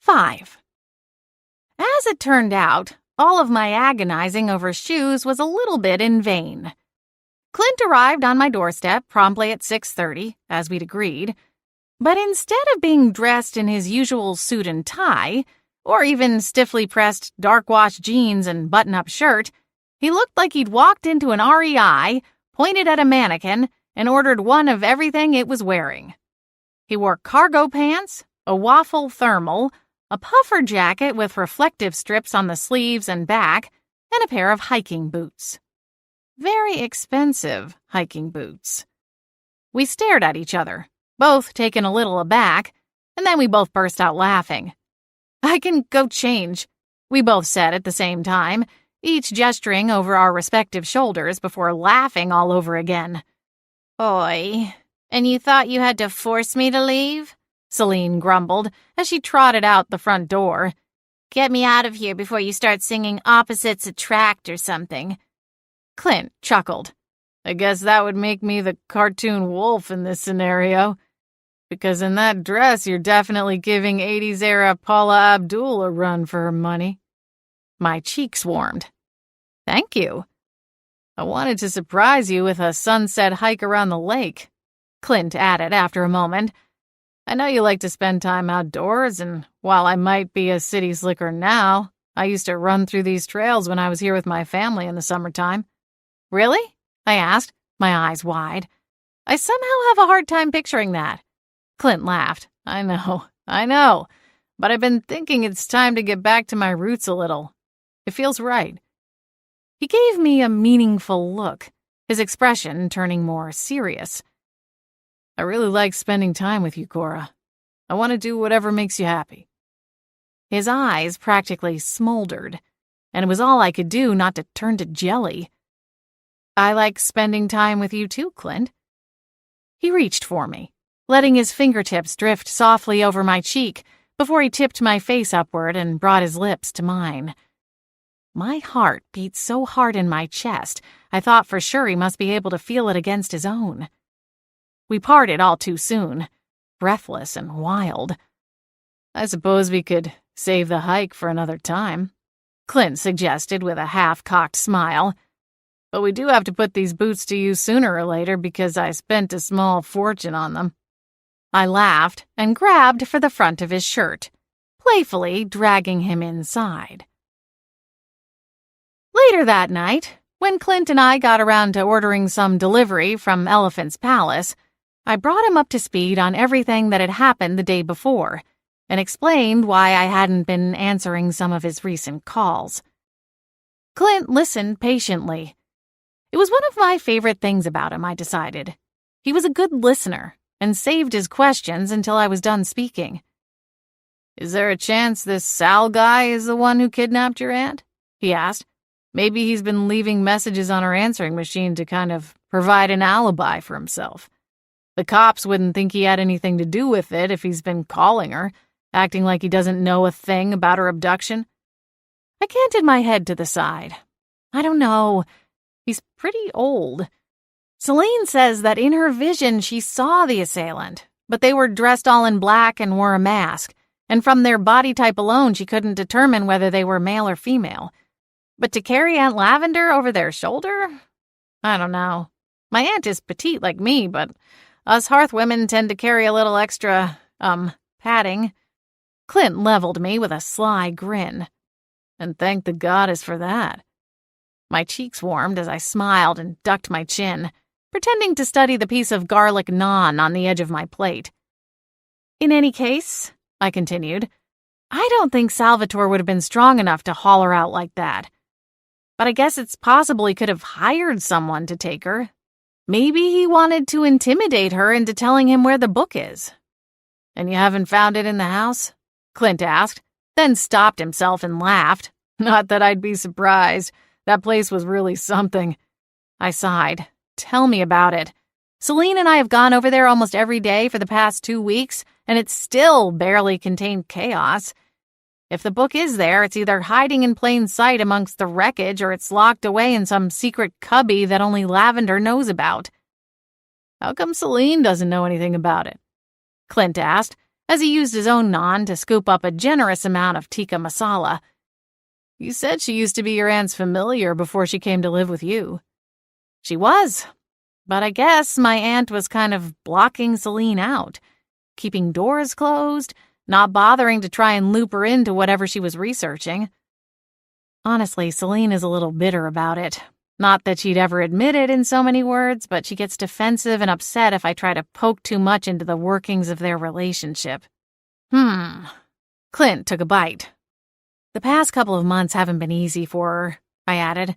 5. As it turned out, all of my agonizing over shoes was a little bit in vain. Clint arrived on my doorstep promptly at 6:30, as we'd agreed, but instead of being dressed in his usual suit and tie, or even stiffly pressed dark-wash jeans and button-up shirt, he looked like he'd walked into an REI, pointed at a mannequin, and ordered one of everything it was wearing. He wore cargo pants, a waffle thermal, a puffer jacket with reflective strips on the sleeves and back, and a pair of hiking boots. Very expensive hiking boots. We stared at each other, both taken a little aback, and then we both burst out laughing. "I can go change," we both said at the same time, each gesturing over our respective shoulders before laughing all over again. "Oi, and you thought you had to force me to leave?" Celine grumbled as she trotted out the front door. "Get me out of here before you start singing Opposites Attract or something." Clint chuckled. "I guess that would make me the cartoon wolf in this scenario. Because in that dress, you're definitely giving 80s-era Paula Abdul a run for her money." My cheeks warmed. "Thank you." "I wanted to surprise you with a sunset hike around the lake," Clint added after a moment. "I know you like to spend time outdoors, and while I might be a city slicker now, I used to run through these trails when I was here with my family in the summertime." "Really?" I asked, my eyes wide. "I somehow have a hard time picturing that." Clint laughed. I know, but I've been thinking it's time to get back to my roots a little. It feels right." He gave me a meaningful look, his expression turning more serious. "I really like spending time with you, Cora. I want to do whatever makes you happy." His eyes practically smoldered, and it was all I could do not to turn to jelly. "I like spending time with you too, Clint." He reached for me, letting his fingertips drift softly over my cheek before he tipped my face upward and brought his lips to mine. My heart beat so hard in my chest, I thought for sure he must be able to feel it against his own. We parted all too soon, breathless and wild. "I suppose we could save the hike for another time," Clint suggested with a half-cocked smile. "But we do have to put these boots to use sooner or later because I spent a small fortune on them." I laughed and grabbed for the front of his shirt, playfully dragging him inside. Later that night, when Clint and I got around to ordering some delivery from Elephant's Palace, I brought him up to speed on everything that had happened the day before and explained why I hadn't been answering some of his recent calls. Clint listened patiently. It was one of my favorite things about him, I decided. He was a good listener and saved his questions until I was done speaking. "Is there a chance this Sal guy is the one who kidnapped your aunt?" he asked. "Maybe he's been leaving messages on her answering machine to kind of provide an alibi for himself. The cops wouldn't think he had anything to do with it if he's been calling her, acting like he doesn't know a thing about her abduction." I canted my head to the side. "I don't know. He's pretty old. Celine says that in her vision she saw the assailant, but they were dressed all in black and wore a mask, and from their body type alone she couldn't determine whether they were male or female. But to carry Aunt Lavender over their shoulder? I don't know. My aunt is petite like me, but us hearth women tend to carry a little extra, padding." Clint leveled me with a sly grin. "And thank the goddess for that." My cheeks warmed as I smiled and ducked my chin, pretending to study the piece of garlic naan on the edge of my plate. "In any case," I continued, "I don't think Salvatore would have been strong enough to haul her out like that. But I guess it's possible he could have hired someone to take her. Maybe he wanted to intimidate her into telling him where the book is." "And you haven't found it in the house?" Clint asked, then stopped himself and laughed. "Not that I'd be surprised. That place was really something." I sighed. "Tell me about it. Celine and I have gone over there almost every day for the past 2 weeks, and it still barely contained chaos. If the book is there, it's either hiding in plain sight amongst the wreckage or it's locked away in some secret cubby that only Lavender knows about." "How come Celine doesn't know anything about it?" Clint asked, as he used his own non to scoop up a generous amount of tikka masala. You said she used to be your aunt's familiar before she came to live with you. She was, but I guess my aunt was kind of blocking Celine out, keeping doors closed, not bothering to try and loop her into whatever she was researching. Honestly, Celine is a little bitter about it. Not that she'd ever admit it in so many words, but she gets defensive and upset if I try to poke too much into the workings of their relationship. Clint took a bite. The past couple of months haven't been easy for her, I added.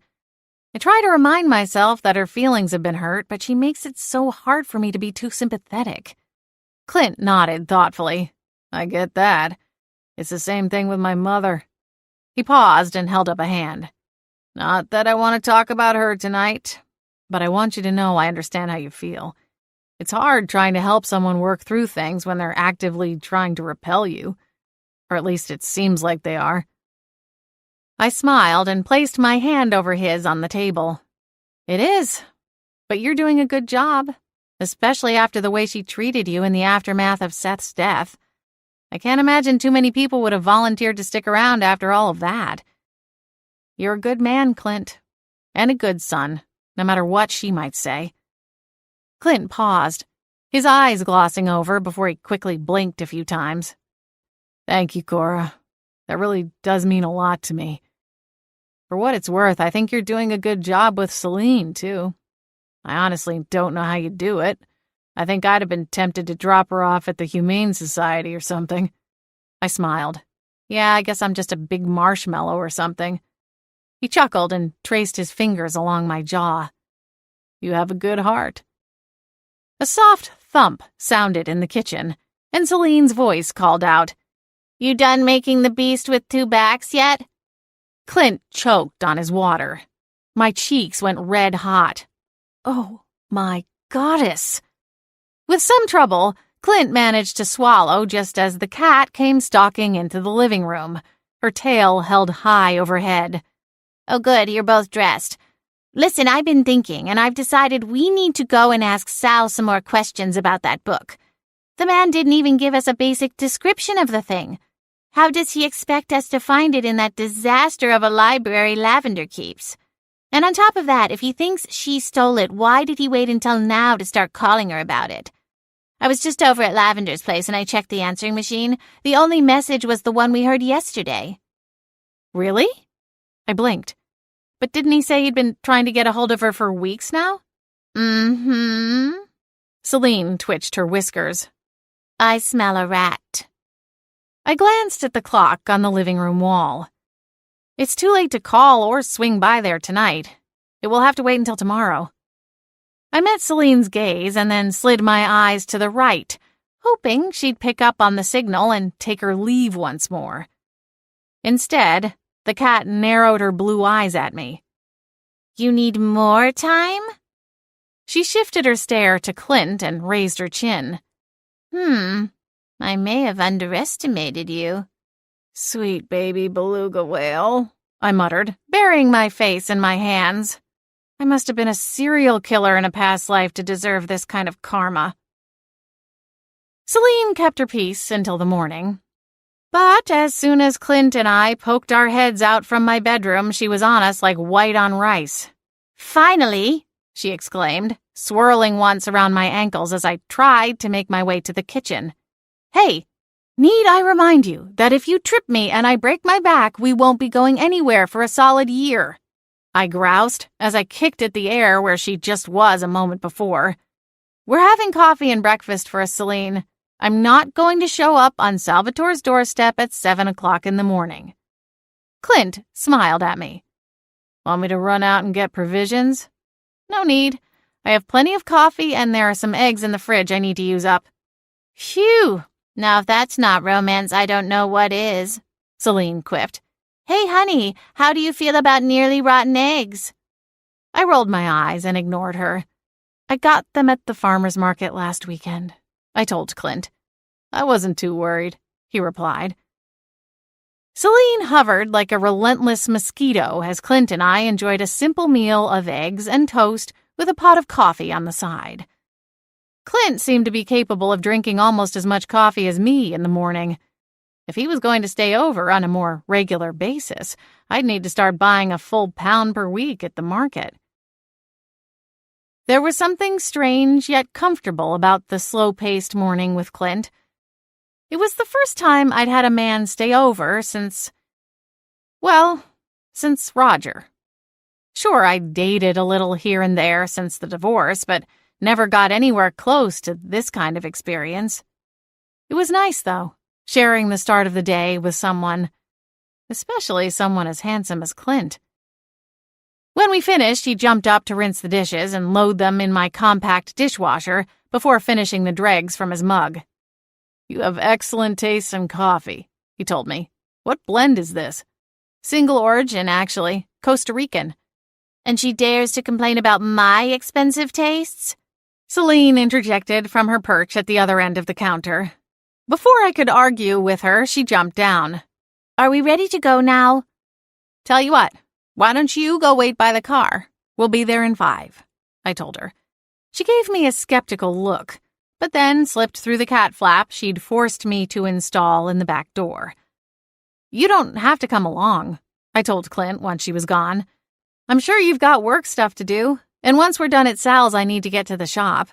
I try to remind myself that her feelings have been hurt, but she makes it so hard for me to be too sympathetic. Clint nodded thoughtfully. I get that. It's the same thing with my mother. He paused and held up a hand. Not that I want to talk about her tonight, but I want you to know I understand how you feel. It's hard trying to help someone work through things when they're actively trying to repel you. Or at least it seems like they are. I smiled and placed my hand over his on the table. It is, but you're doing a good job, especially after the way she treated you in the aftermath of Seth's death. I can't imagine too many people would have volunteered to stick around after all of that. You're a good man, Clint, and a good son, no matter what she might say. Clint paused, his eyes glossing over before he quickly blinked a few times. Thank you, Cora. That really does mean a lot to me. For what it's worth, I think you're doing a good job with Celine, too. I honestly don't know how you do it. I think I'd have been tempted to drop her off at the Humane Society or something. I smiled. Yeah, I guess I'm just a big marshmallow or something. He chuckled and traced his fingers along my jaw. You have a good heart. A soft thump sounded in the kitchen, and Celine's voice called out, You done making the beast with two backs yet? Clint choked on his water. My cheeks went red hot. Oh, my goddess. With some trouble, Clint managed to swallow just as the cat came stalking into the living room, her tail held high overhead. Oh, good, you're both dressed. Listen, I've been thinking, and I've decided we need to go and ask Sal some more questions about that book. The man didn't even give us a basic description of the thing. How does he expect us to find it in that disaster of a library Lavender keeps? And on top of that, if he thinks she stole it, why did he wait until now to start calling her about it? I was just over at Lavender's place and I checked the answering machine. The only message was the one we heard yesterday. Really? I blinked. But didn't he say he'd been trying to get a hold of her for weeks now? Mm-hmm. Celine twitched her whiskers. I smell a rat. I glanced at the clock on the living room wall. It's too late to call or swing by there tonight. It will have to wait until tomorrow. I met Celine's gaze and then slid my eyes to the right, hoping she'd pick up on the signal and take her leave once more. Instead, the cat narrowed her blue eyes at me. You need more time? She shifted her stare to Clint and raised her chin. I may have underestimated you. Sweet baby beluga whale, I muttered, burying my face in my hands. I must have been a serial killer in a past life to deserve this kind of karma. Celine kept her peace until the morning. But as soon as Clint and I poked our heads out from my bedroom, she was on us like white on rice. Finally, she exclaimed, swirling once around my ankles as I tried to make my way to the kitchen. Hey, need I remind you that if you trip me and I break my back, we won't be going anywhere for a solid year? I groused as I kicked at the air where she just was a moment before. We're having coffee and breakfast for us, Celine. I'm not going to show up on Salvatore's doorstep at 7 o'clock in the morning. Clint smiled at me. Want me to run out and get provisions? No need. I have plenty of coffee and there are some eggs in the fridge I need to use up. Phew! Now if that's not romance, I don't know what is, Celine quipped. Hey, honey, how do you feel about nearly rotten eggs? I rolled my eyes and ignored her. I got them at the farmer's market last weekend, I told Clint. I wasn't too worried, he replied. Celine hovered like a relentless mosquito as Clint and I enjoyed a simple meal of eggs and toast with a pot of coffee on the side. Clint seemed to be capable of drinking almost as much coffee as me in the morning. If he was going to stay over on a more regular basis, I'd need to start buying a full pound per week at the market. There was something strange yet comfortable about the slow-paced morning with Clint. It was the first time I'd had a man stay over since Roger. Sure, I dated a little here and there since the divorce, but never got anywhere close to this kind of experience. It was nice, though, sharing the start of the day with someone, especially someone as handsome as Clint. When we finished, he jumped up to rinse the dishes and load them in my compact dishwasher before finishing the dregs from his mug. "You have excellent taste in coffee," he told me. "What blend is this?" "Single origin, actually. Costa Rican." "And she dares to complain about my expensive tastes?" Celine interjected from her perch at the other end of the counter. Before I could argue with her, she jumped down. "Are we ready to go now?" "Tell you what, why don't you go wait by the car? We'll be there in 5, I told her. She gave me a skeptical look, but then slipped through the cat flap she'd forced me to install in the back door. "You don't have to come along," I told Clint once she was gone. "I'm sure you've got work stuff to do, and once we're done at Sal's, I need to get to the shop."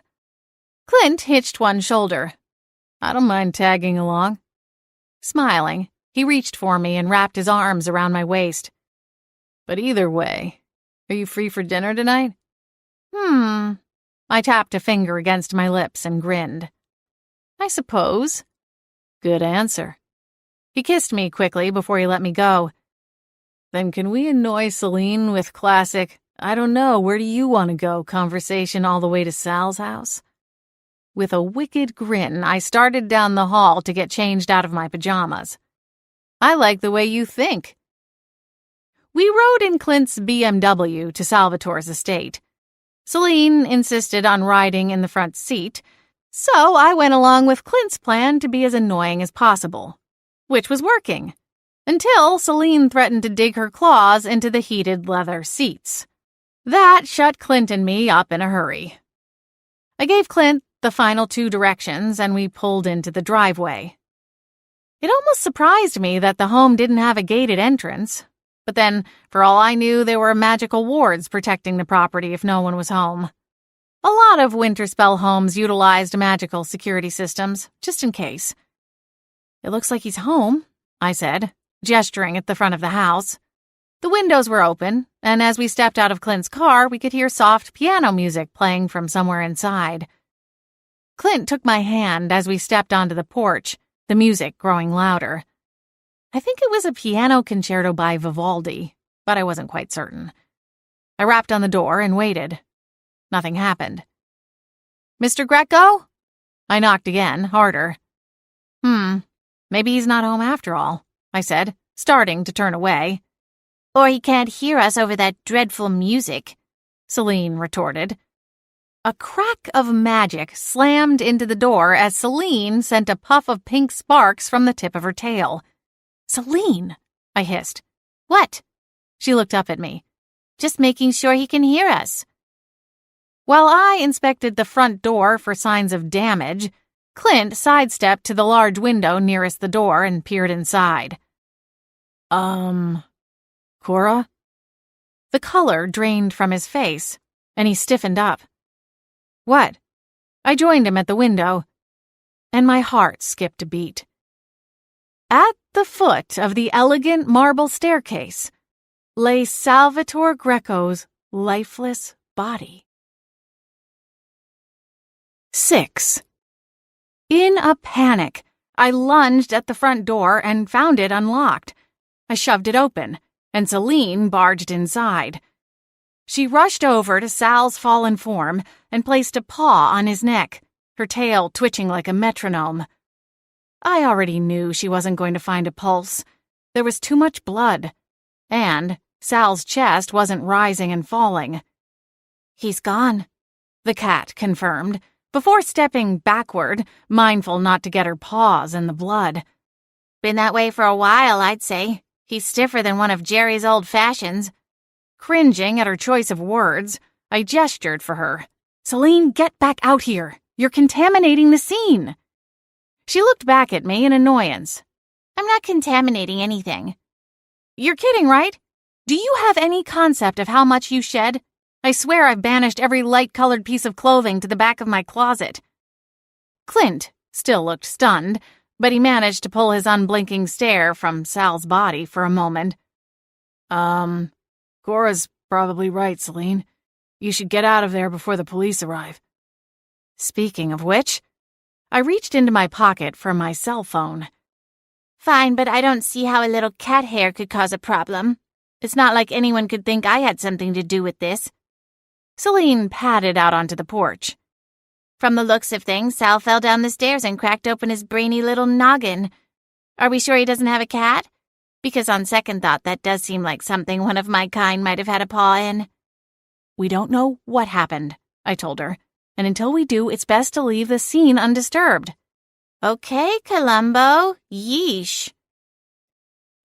Clint hitched one shoulder. "I don't mind tagging along." Smiling, he reached for me and wrapped his arms around my waist. "But either way, are you free for dinner tonight?" I tapped a finger against my lips and grinned. "I suppose." "Good answer." He kissed me quickly before he let me go. "Then can we annoy Celine with classic, 'I don't know, where do you want to go' conversation all the way to Sal's house?" With a wicked grin, I started down the hall to get changed out of my pajamas. "I like the way you think." We rode in Clint's BMW to Salvatore's estate. Celine insisted on riding in the front seat, so I went along with Clint's plan to be as annoying as possible, which was working, until Celine threatened to dig her claws into the heated leather seats. That shut Clint and me up in a hurry. I gave Clint the final 2 directions, and we pulled into the driveway. It almost surprised me that the home didn't have a gated entrance, but then, for all I knew, there were magical wards protecting the property if no one was home. A lot of Winterspell homes utilized magical security systems, just in case. "It looks like he's home," I said, gesturing at the front of the house. The windows were open, and as we stepped out of Clint's car, we could hear soft piano music playing from somewhere inside. Clint took my hand as we stepped onto the porch, the music growing louder. I think it was a piano concerto by Vivaldi, but I wasn't quite certain. I rapped on the door and waited. Nothing happened. "Mr. Greco?" I knocked again, harder. Maybe he's not home after all," I said, starting to turn away. "Or he can't hear us over that dreadful music," Celine retorted. A crack of magic slammed into the door as Celine sent a puff of pink sparks from the tip of her tail. "Celine," I hissed. "What?" She looked up at me. "Just making sure he can hear us." While I inspected the front door for signs of damage, Clint sidestepped to the large window nearest the door and peered inside. Cora?" The color drained from his face, and he stiffened up. "What?" I joined him at the window, and my heart skipped a beat. At the foot of the elegant marble staircase lay Salvatore Greco's lifeless body. 6. In a panic, I lunged at the front door and found it unlocked. I shoved it open, and Celine barged inside. She rushed over to Sal's fallen form and placed a paw on his neck, her tail twitching like a metronome. I already knew she wasn't going to find a pulse. There was too much blood, and Sal's chest wasn't rising and falling. "He's gone," the cat confirmed, before stepping backward, mindful not to get her paws in the blood. "Been that way for a while, I'd say. He's stiffer than one of Jerry's old fashions." Cringing at her choice of words, I gestured for her. "Celine, get back out here," You're contaminating the scene." She looked back at me in annoyance. "I'm not contaminating anything." "You're kidding, right? Do you have any concept of how much you shed? I swear I've banished every light-colored piece of clothing to the back of my closet." Clint still looked stunned, but he managed to pull his unblinking stare from Sal's body for a moment. Cora's probably right, Celine. You should get out of there before the police arrive." Speaking of which, I reached into my pocket for my cell phone. "Fine, but I don't see how a little cat hair could cause a problem. It's not like anyone could think I had something to do with this." Celine padded out onto the porch. "From the looks of things, Sal fell down the stairs and cracked open his brainy little noggin. Are we sure he doesn't have a cat? Because on second thought, that does seem like something one of my kind might have had a paw in." "We don't know what happened," I told her, "and until we do, it's best to leave the scene undisturbed." "Okay, Columbo. Yeesh."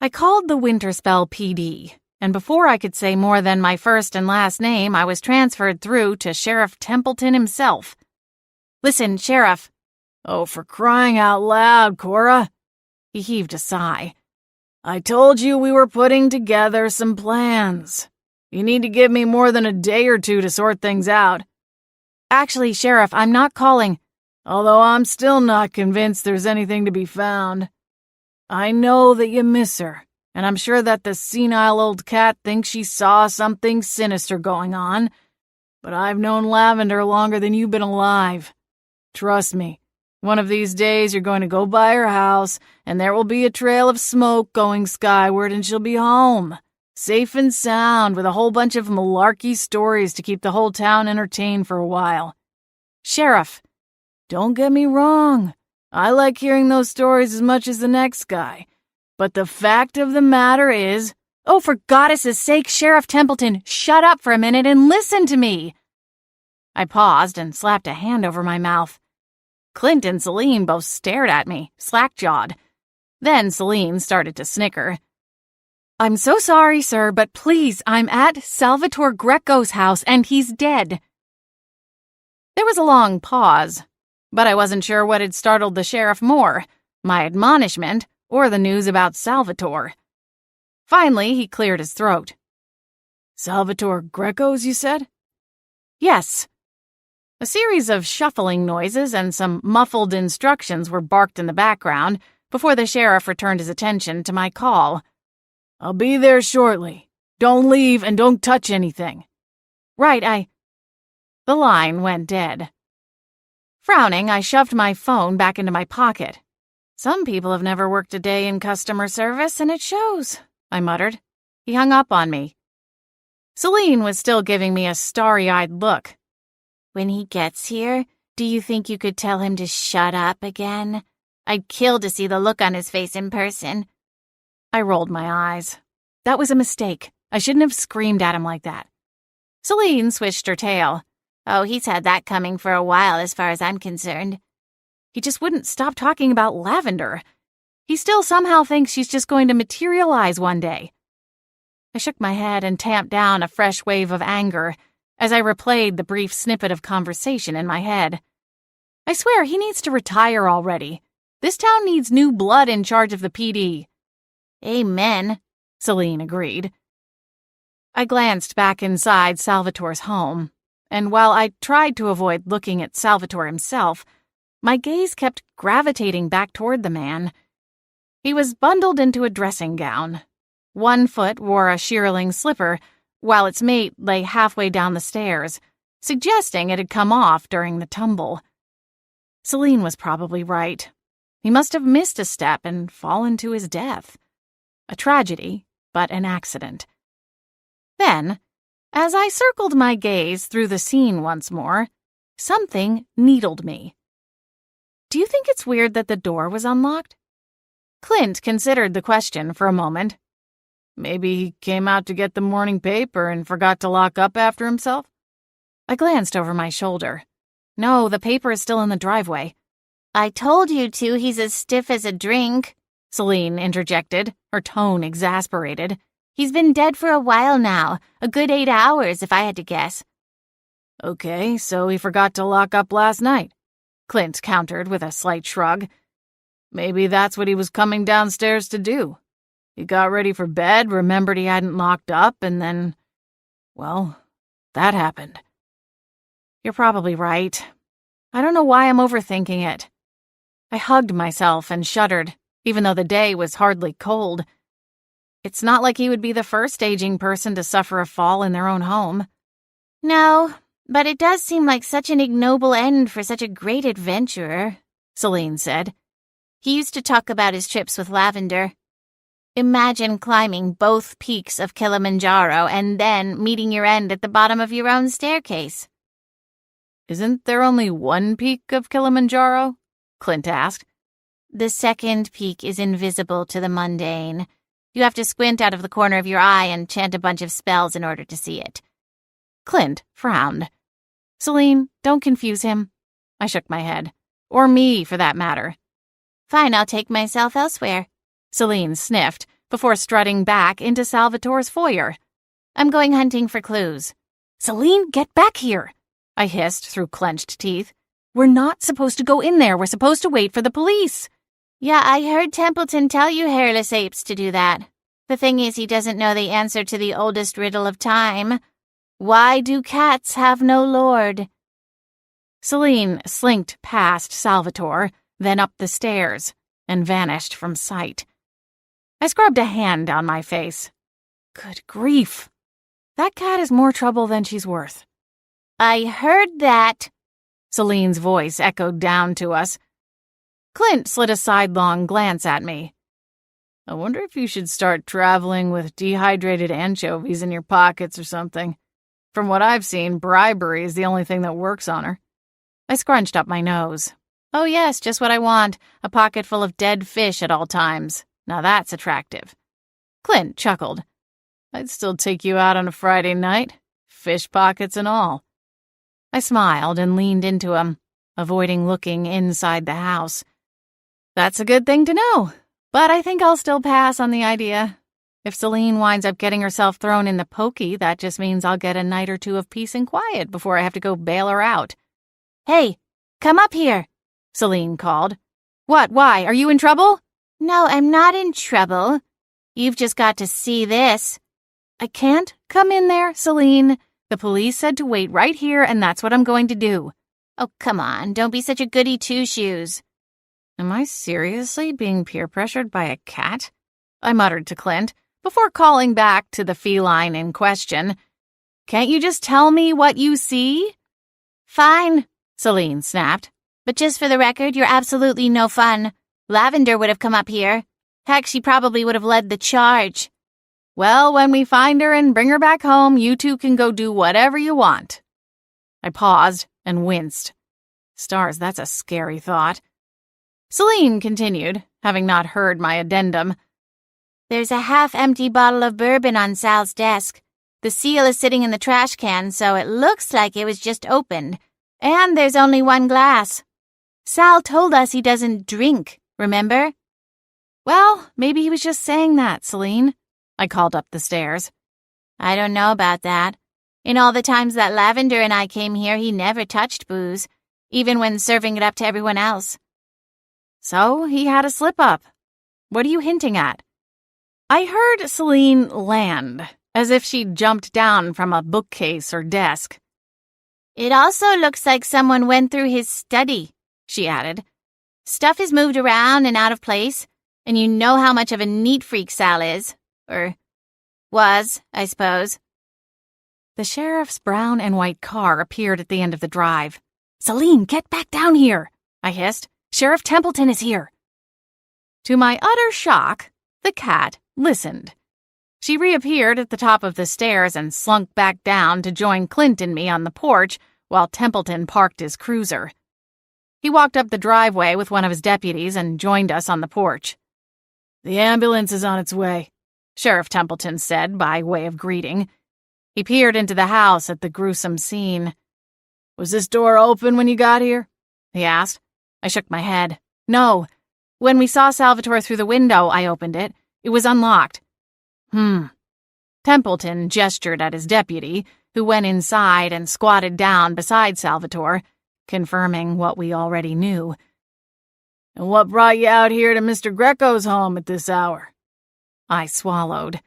I called the Winterspell PD, and before I could say more than my first and last name, I was transferred through to Sheriff Templeton himself. "Listen, Sheriff." "Oh, for crying out loud, Cora." He heaved a sigh. "I told you we were putting together some plans. You need to give me more than a day or two to sort things out." "Actually, Sheriff, I'm not calling." "Although I'm still not convinced there's anything to be found. I know that you miss her, and I'm sure that the senile old cat thinks she saw something sinister going on, but I've known Lavender longer than you've been alive. Trust me, one of these days you're going to go by her house, and there will be a trail of smoke going skyward, and she'll be home, safe and sound, with a whole bunch of malarkey stories to keep the whole town entertained for a while. Sheriff, don't get me wrong. I like hearing those stories as much as the next guy. But the fact of the matter is—" "Oh, for goddess' sake, Sheriff Templeton, shut up for a minute and listen to me." I paused and slapped a hand over my mouth. Clint and Celine both stared at me, slack-jawed. Then Celine started to snicker. "I'm so sorry, sir, but please, I'm at Salvatore Greco's house, and he's dead." There was a long pause, but I wasn't sure what had startled the sheriff more, my admonishment or the news about Salvatore. Finally, he cleared his throat. "Salvatore Greco's, you said?" "Yes." A series of shuffling noises and some muffled instructions were barked in the background before the sheriff returned his attention to my call. "I'll be there shortly. Don't leave and don't touch anything." "Right, The line went dead. Frowning, I shoved my phone back into my pocket. Some people have never worked a day in customer service, and it shows, I muttered. He hung up on me. Celine was still giving me a starry-eyed look. "When he gets here, do you think you could tell him to shut up again? I'd kill to see the look on his face in person." I rolled my eyes. That was a mistake. I shouldn't have screamed at him like that. Celine swished her tail. "Oh, he's had that coming for a while as far as I'm concerned." He just wouldn't stop talking about Lavender. He still somehow thinks she's just going to materialize one day. I shook my head and tamped down a fresh wave of anger as I replayed the brief snippet of conversation in my head. I swear he needs to retire already. This town needs new blood in charge of the PD. "Amen," Celine agreed. I glanced back inside Salvatore's home, and while I tried to avoid looking at Salvatore himself, my gaze kept gravitating back toward the man. He was bundled into a dressing gown. One foot wore a shearling slipper, while its mate lay halfway down the stairs, suggesting it had come off during the tumble. Celine was probably right. He must have missed a step and fallen to his death. A tragedy, but an accident. Then, as I circled my gaze through the scene once more, something needled me. Do you think it's weird that the door was unlocked? Clint considered the question for a moment. Maybe he came out to get the morning paper and forgot to lock up after himself? I glanced over my shoulder. No, the paper is still in the driveway. "I told you to, he's as stiff as a drink," Celine interjected, her tone exasperated. "He's been dead for a while now, a good 8 hours if I had to guess." "Okay, so he forgot to lock up last night." Clint countered with a slight shrug. Maybe that's what he was coming downstairs to do. He got ready for bed, remembered he hadn't locked up, and then, well, that happened. You're probably right. I don't know why I'm overthinking it. I hugged myself and shuddered, even though the day was hardly cold. It's not like he would be the first aging person to suffer a fall in their own home. No, but it does seem like such an ignoble end for such a great adventurer, Celine said. He used to talk about his trips with Lavender. Imagine climbing both peaks of Kilimanjaro and then meeting your end at the bottom of your own staircase. Isn't there only one peak of Kilimanjaro? Clint asked. The second peak is invisible to the mundane. You have to squint out of the corner of your eye and chant a bunch of spells in order to see it. Clint frowned. Celine, don't confuse him. I shook my head. Or me, for that matter. Fine, I'll take myself elsewhere. Celine sniffed before strutting back into Salvatore's foyer. I'm going hunting for clues. Celine, get back here, I hissed through clenched teeth. We're not supposed to go in there. We're supposed to wait for the police. Yeah, I heard Templeton tell you hairless apes to do that. The thing is, he doesn't know the answer to the oldest riddle of time. Why do cats have no lord? Celine slinked past Salvatore, then up the stairs, and vanished from sight. I scrubbed a hand down my face. Good grief. That cat is more trouble than she's worth. I heard that. Celine's voice echoed down to us. Clint slid a sidelong glance at me. I wonder if you should start traveling with dehydrated anchovies in your pockets or something. From what I've seen, bribery is the only thing that works on her. I scrunched up my nose. Oh yes, just what I want, a pocket full of dead fish at all times. Now that's attractive. Clint chuckled. I'd still take you out on a Friday night, fish pockets and all. I smiled and leaned into him, avoiding looking inside the house. That's a good thing to know, but I think I'll still pass on the idea. If Celine winds up getting herself thrown in the pokey, that just means I'll get a night or two of peace and quiet before I have to go bail her out. Hey, come up here, Celine called. What, why, are you in trouble? No, I'm not in trouble. You've just got to see this. I can't come in there, Celine. The police said to wait right here, and that's what I'm going to do. Oh, come on, don't be such a goody two-shoes. Am I seriously being peer-pressured by a cat? I muttered to Clint, before calling back to the feline in question. Can't you just tell me what you see? Fine, Celine snapped. But just for the record, you're absolutely no fun. Lavender would have come up here. Heck, she probably would have led the charge. Well, when we find her and bring her back home, you two can go do whatever you want. I paused and winced. Stars, that's a scary thought. Celine continued, having not heard my addendum. There's a half-empty bottle of bourbon on Sal's desk. The seal is sitting in the trash can, so it looks like it was just opened. And there's only one glass. Sal told us he doesn't drink, remember? Well, maybe he was just saying that, Celine. I called up the stairs. I don't know about that. In all the times that Lavender and I came here, he never touched booze, even when serving it up to everyone else. So he had a slip-up. What are you hinting at? I heard Celine land, as if she'd jumped down from a bookcase or desk. It also looks like someone went through his study, she added. Stuff is moved around and out of place, and you know how much of a neat freak Sal is. Or was, I suppose. The sheriff's brown and white car appeared at the end of the drive. Celine, get back down here, I hissed. Sheriff Templeton is here. To my utter shock, the cat listened. She reappeared at the top of the stairs and slunk back down to join Clint and me on the porch while Templeton parked his cruiser. He walked up the driveway with one of his deputies and joined us on the porch. The ambulance is on its way, Sheriff Templeton said by way of greeting. He peered into the house at the gruesome scene. Was this door open when you got here? He asked. I shook my head. No. When we saw Salvatore through the window, I opened it. It was unlocked. Templeton gestured at his deputy, who went inside and squatted down beside Salvatore, confirming what we already knew. And what brought you out here to Mr. Greco's home at this hour? I swallowed.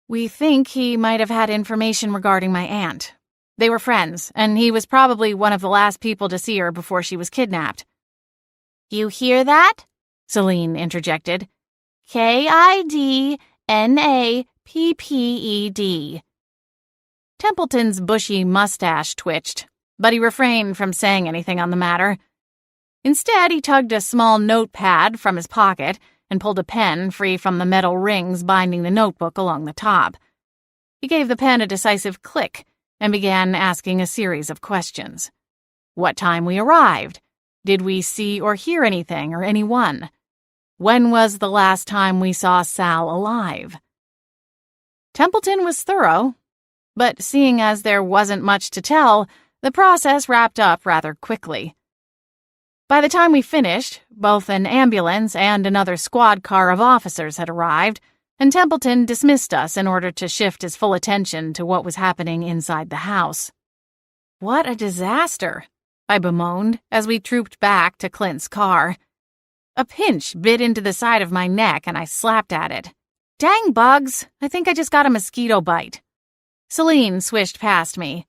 We think he might have had information regarding my aunt. They were friends, and he was probably one of the last people to see her before she was kidnapped. You hear that? Celine interjected. Kidnapped. Templeton's bushy mustache twitched, but he refrained from saying anything on the matter. Instead, he tugged a small notepad from his pocket and pulled a pen free from the metal rings binding the notebook along the top. He gave the pen a decisive click and began asking a series of questions. What time we arrived? Did we see or hear anything or anyone? When was the last time we saw Sal alive? Templeton was thorough, but seeing as there wasn't much to tell, the process wrapped up rather quickly. By the time we finished, both an ambulance and another squad car of officers had arrived, and Templeton dismissed us in order to shift his full attention to what was happening inside the house. What a disaster, I bemoaned as we trooped back to Clint's car. A pinch bit into the side of my neck and I slapped at it. Dang bugs, I think I just got a mosquito bite. Celine swished past me.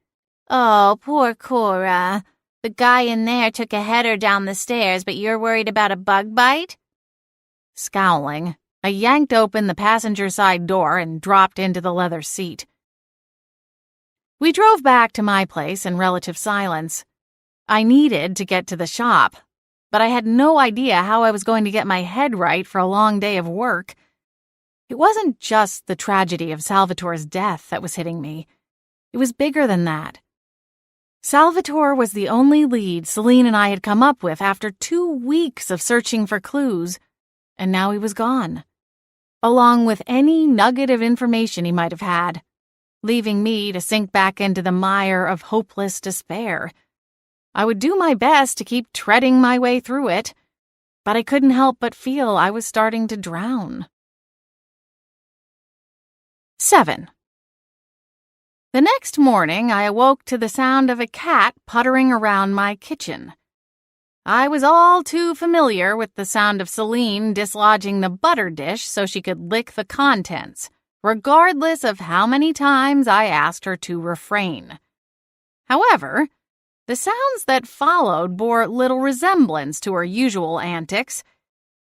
Oh, poor Cora. The guy in there took a header down the stairs, but you're worried about a bug bite? Scowling, I yanked open the passenger side door and dropped into the leather seat. We drove back to my place in relative silence. I needed to get to the shop, but I had no idea how I was going to get my head right for a long day of work. It wasn't just the tragedy of Salvatore's death that was hitting me. It was bigger than that. Salvatore was the only lead Celine and I had come up with after 2 weeks of searching for clues, and now he was gone, along with any nugget of information he might have had, leaving me to sink back into the mire of hopeless despair. I would do my best to keep treading my way through it, but I couldn't help but feel I was starting to drown. 7. The next morning, I awoke to the sound of a cat puttering around my kitchen. I was all too familiar with the sound of Celine dislodging the butter dish so she could lick the contents, regardless of how many times I asked her to refrain. However, the sounds that followed bore little resemblance to her usual antics.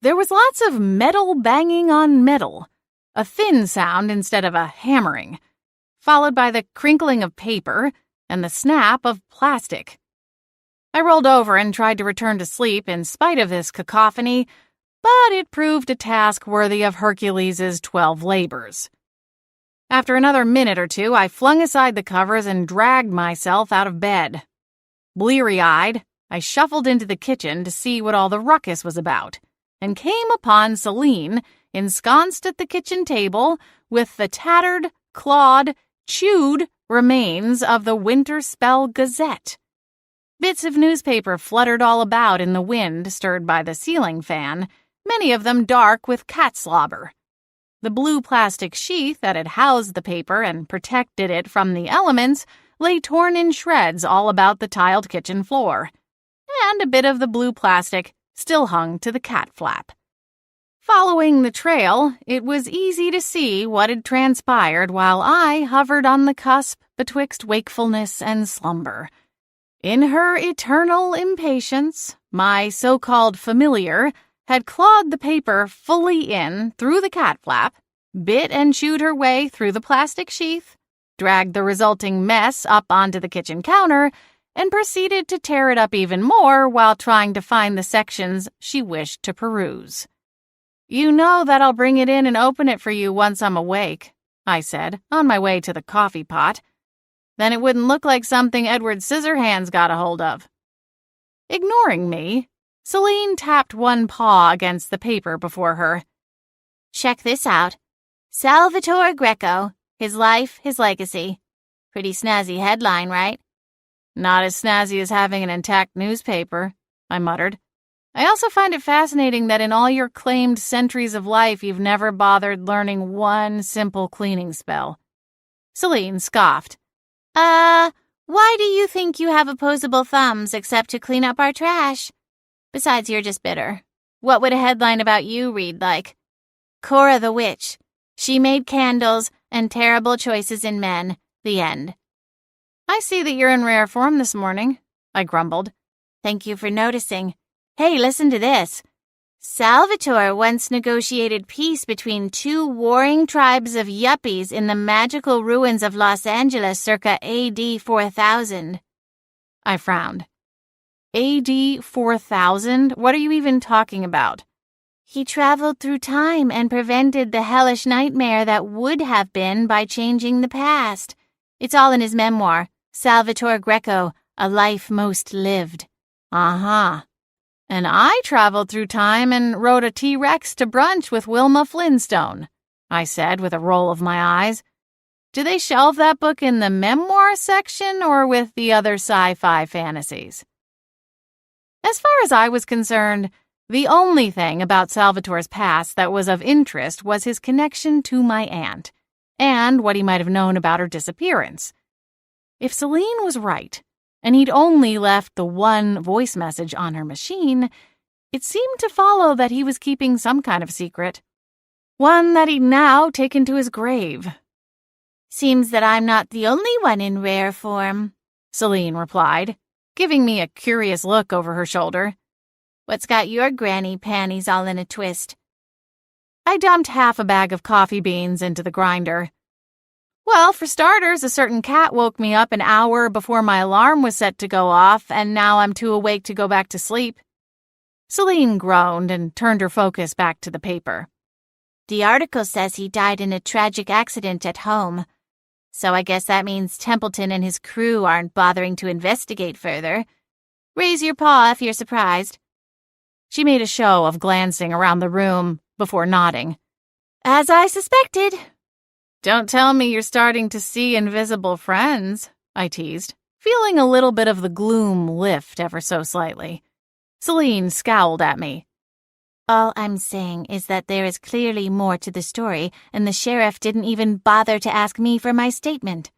There was lots of metal banging on metal, a thin sound instead of a hammering, followed by the crinkling of paper and the snap of plastic. I rolled over and tried to return to sleep in spite of this cacophony, but it proved a task worthy of Hercules' 12 labors. After another minute or two, I flung aside the covers and dragged myself out of bed. Bleary-eyed, I shuffled into the kitchen to see what all the ruckus was about, and came upon Celine ensconced at the kitchen table with the tattered, clawed, chewed remains of the Winterspell Gazette. Bits of newspaper fluttered all about in the wind stirred by the ceiling fan, many of them dark with cat slobber. The blue plastic sheath that had housed the paper and protected it from the elements lay torn in shreds all about the tiled kitchen floor, and a bit of the blue plastic still hung to the cat flap. Following the trail, it was easy to see what had transpired while I hovered on the cusp betwixt wakefulness and slumber. In her eternal impatience, my so-called familiar had clawed the paper fully in through the cat flap, bit and chewed her way through the plastic sheath, dragged the resulting mess up onto the kitchen counter, and proceeded to tear it up even more while trying to find the sections she wished to peruse. "You know that I'll bring it in and open it for you once I'm awake," I said, on my way to the coffee pot. "Then it wouldn't look like something Edward Scissorhands got a hold of." Ignoring me, Celine tapped one paw against the paper before her. "Check this out. Salvatore Greco. His life, his legacy. Pretty snazzy headline, right?" "Not as snazzy as having an intact newspaper," I muttered. "I also find it fascinating that in all your claimed centuries of life you've never bothered learning one simple cleaning spell." Celine scoffed. Why do you think you have opposable thumbs except to clean up our trash? Besides, you're just bitter. What would a headline about you read like? Cora the Witch. She made candles and terrible choices in men. The end. I see that you're in rare form this morning, I grumbled. Thank you for noticing. Hey, listen to this. Salvatore once negotiated peace between two warring tribes of yuppies in the magical ruins of Los Angeles circa AD 4000. I frowned. AD 4000? What are you even talking about? He traveled through time and prevented the hellish nightmare that would have been by changing the past. It's all in his memoir, Salvatore Greco, A Life Most Lived. Uh-huh. And I traveled through time and rode a T-Rex to brunch with Wilma Flintstone, I said with a roll of my eyes. Do they shelve that book in the memoir section or with the other sci-fi fantasies? As far as I was concerned, the only thing about Salvatore's past that was of interest was his connection to my aunt, and what he might have known about her disappearance. If Celine was right, and he'd only left the one voice message on her machine, it seemed to follow that he was keeping some kind of secret. One that he'd now taken to his grave. Seems that I'm not the only one in rare form, Celine replied, giving me a curious look over her shoulder. What's got your granny panties all in a twist? I dumped half a bag of coffee beans into the grinder. Well, for starters, a certain cat woke me up an hour before my alarm was set to go off, and now I'm too awake to go back to sleep. Celine groaned and turned her focus back to the paper. The article says he died in a tragic accident at home. So I guess that means Templeton and his crew aren't bothering to investigate further. Raise your paw if you're surprised. She made a show of glancing around the room before nodding. As I suspected. Don't tell me you're starting to see invisible friends, I teased, feeling a little bit of the gloom lift ever so slightly. Celine scowled at me. All I'm saying is that there is clearly more to the story, and the sheriff didn't even bother to ask me for my statement.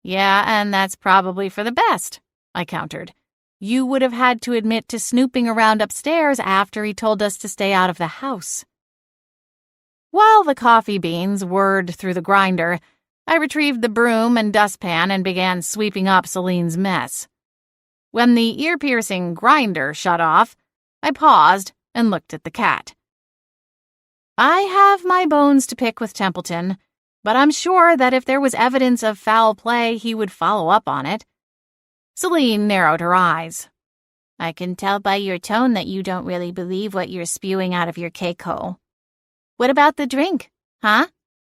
Yeah, and that's probably for the best, I countered. You would have had to admit to snooping around upstairs after he told us to stay out of the house. While the coffee beans whirred through the grinder, I retrieved the broom and dustpan and began sweeping up Celine's mess. When the ear-piercing grinder shut off, I paused and looked at the cat. I have my bones to pick with Templeton, but I'm sure that if there was evidence of foul play, he would follow up on it. Celine narrowed her eyes. I can tell by your tone that you don't really believe what you're spewing out of your cake hole. What about the drink, huh?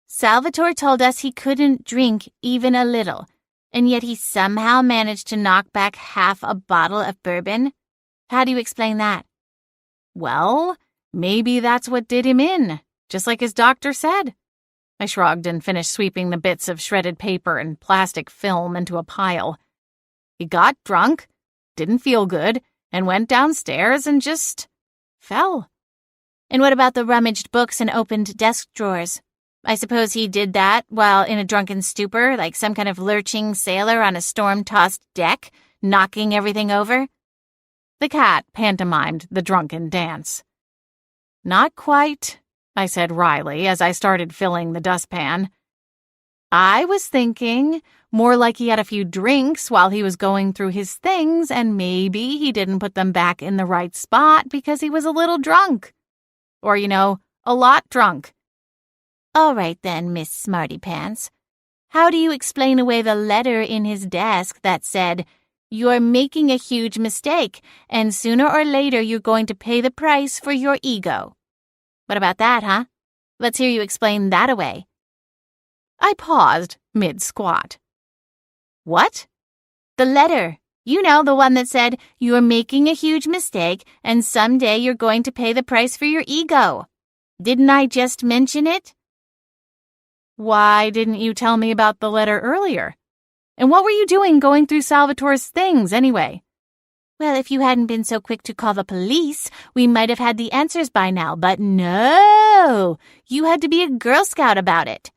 Salvatore told us he couldn't drink even a little, and yet he somehow managed to knock back half a bottle of bourbon. How do you explain that? Well, maybe that's what did him in, just like his doctor said. I shrugged and finished sweeping the bits of shredded paper and plastic film into a pile. He got drunk, didn't feel good, and went downstairs and just fell. And what about the rummaged books and opened desk drawers? I suppose he did that while in a drunken stupor, like some kind of lurching sailor on a storm-tossed deck, knocking everything over? The cat pantomimed the drunken dance. Not quite, I said wryly as I started filling the dustpan. I was thinking more like he had a few drinks while he was going through his things, and maybe he didn't put them back in the right spot because he was a little drunk. Or, a lot drunk. All right then, Miss Smarty Pants. How do you explain away the letter in his desk that said, "You're making a huge mistake, and sooner or later you're going to pay the price for your ego"? What about that, huh? Let's hear you explain that away. I paused mid-squat. What? The letter. You know, the one that said, "You're making a huge mistake, and someday you're going to pay the price for your ego." Didn't I just mention it? Why didn't you tell me about the letter earlier? And what were you doing going through Salvatore's things, anyway? Well, if you hadn't been so quick to call the police, we might have had the answers by now, but no! You had to be a Girl Scout about it.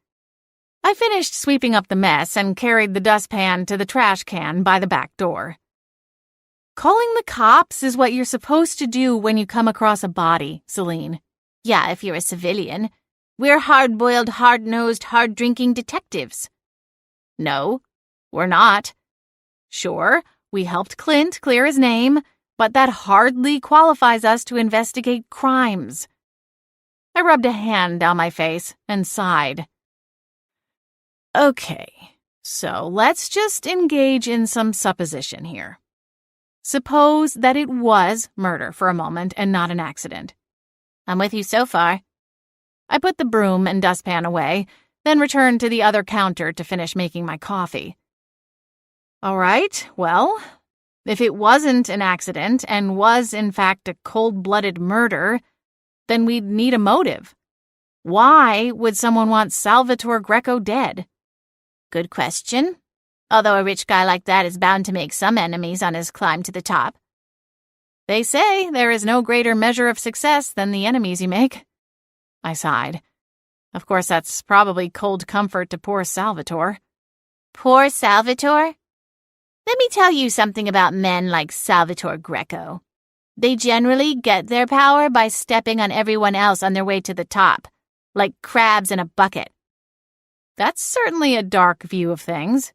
I finished sweeping up the mess and carried the dustpan to the trash can by the back door. Calling the cops is what you're supposed to do when you come across a body, Celine. Yeah, if you're a civilian. We're hard-boiled, hard-nosed, hard-drinking detectives. No, we're not. Sure, we helped Clint clear his name, but that hardly qualifies us to investigate crimes. I rubbed a hand down my face and sighed. Okay, so let's just engage in some supposition here. Suppose that it was murder for a moment and not an accident. I'm with you so far. I put the broom and dustpan away, then returned to the other counter to finish making my coffee. All right, well, if it wasn't an accident and was in fact a cold-blooded murder, then we'd need a motive. Why would someone want Salvatore Greco dead? Good question. Although a rich guy like that is bound to make some enemies on his climb to the top. They say there is no greater measure of success than the enemies you make. I sighed. Of course, that's probably cold comfort to poor Salvatore. Poor Salvatore? Let me tell you something about men like Salvatore Greco. They generally get their power by stepping on everyone else on their way to the top, like crabs in a bucket. That's certainly a dark view of things.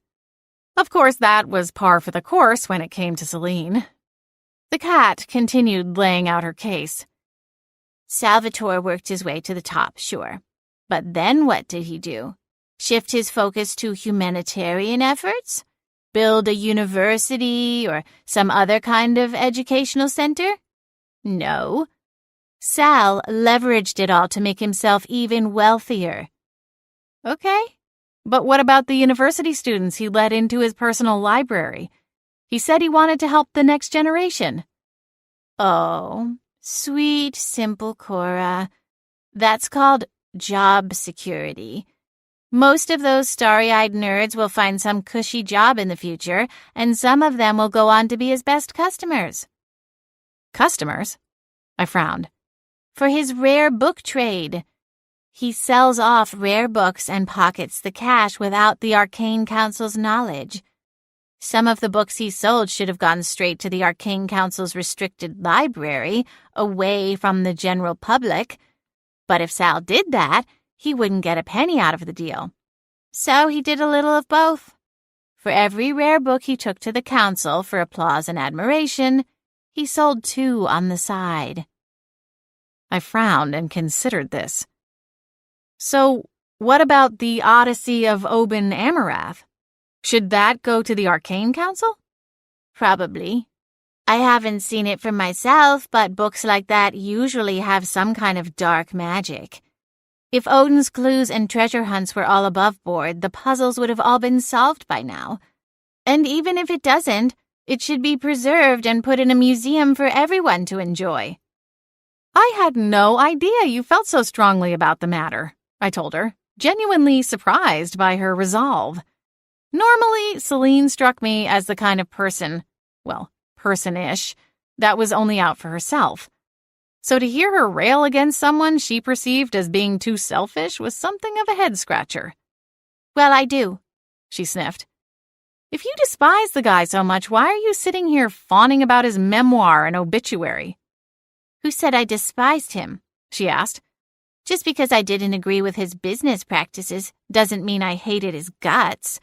Of course, that was par for the course when it came to Celine. The cat continued laying out her case. Salvatore worked his way to the top, sure. But then what did he do? Shift his focus to humanitarian efforts? Build a university or some other kind of educational center? No. Sal leveraged it all to make himself even wealthier. Okay. But what about the university students he let into his personal library? He said he wanted to help the next generation. Oh, sweet, simple Cora. That's called job security. Most of those starry-eyed nerds will find some cushy job in the future, and some of them will go on to be his best customers. Customers? I frowned. For his rare book trade. He sells off rare books and pockets the cash without the Arcane Council's knowledge. Some of the books he sold should have gone straight to the Arcane Council's restricted library, away from the general public. But if Sal did that, he wouldn't get a penny out of the deal. So he did a little of both. For every rare book he took to the council for applause and admiration, he sold 2 on the side. I frowned and considered this. So, what about the Odyssey of Oban Amarath? Should that go to the Arcane Council? Probably. I haven't seen it for myself, but books like that usually have some kind of dark magic. If Odin's clues and treasure hunts were all above board, the puzzles would have all been solved by now. And even if it doesn't, it should be preserved and put in a museum for everyone to enjoy. I had no idea you felt so strongly about the matter, I told her, genuinely surprised by her resolve. Normally, Celine struck me as the kind of person, well, person-ish, that was only out for herself. So to hear her rail against someone she perceived as being too selfish was something of a head-scratcher. Well, I do, she sniffed. If you despise the guy so much, why are you sitting here fawning about his memoir and obituary? Who said I despised him? She asked. Just because I didn't agree with his business practices doesn't mean I hated his guts.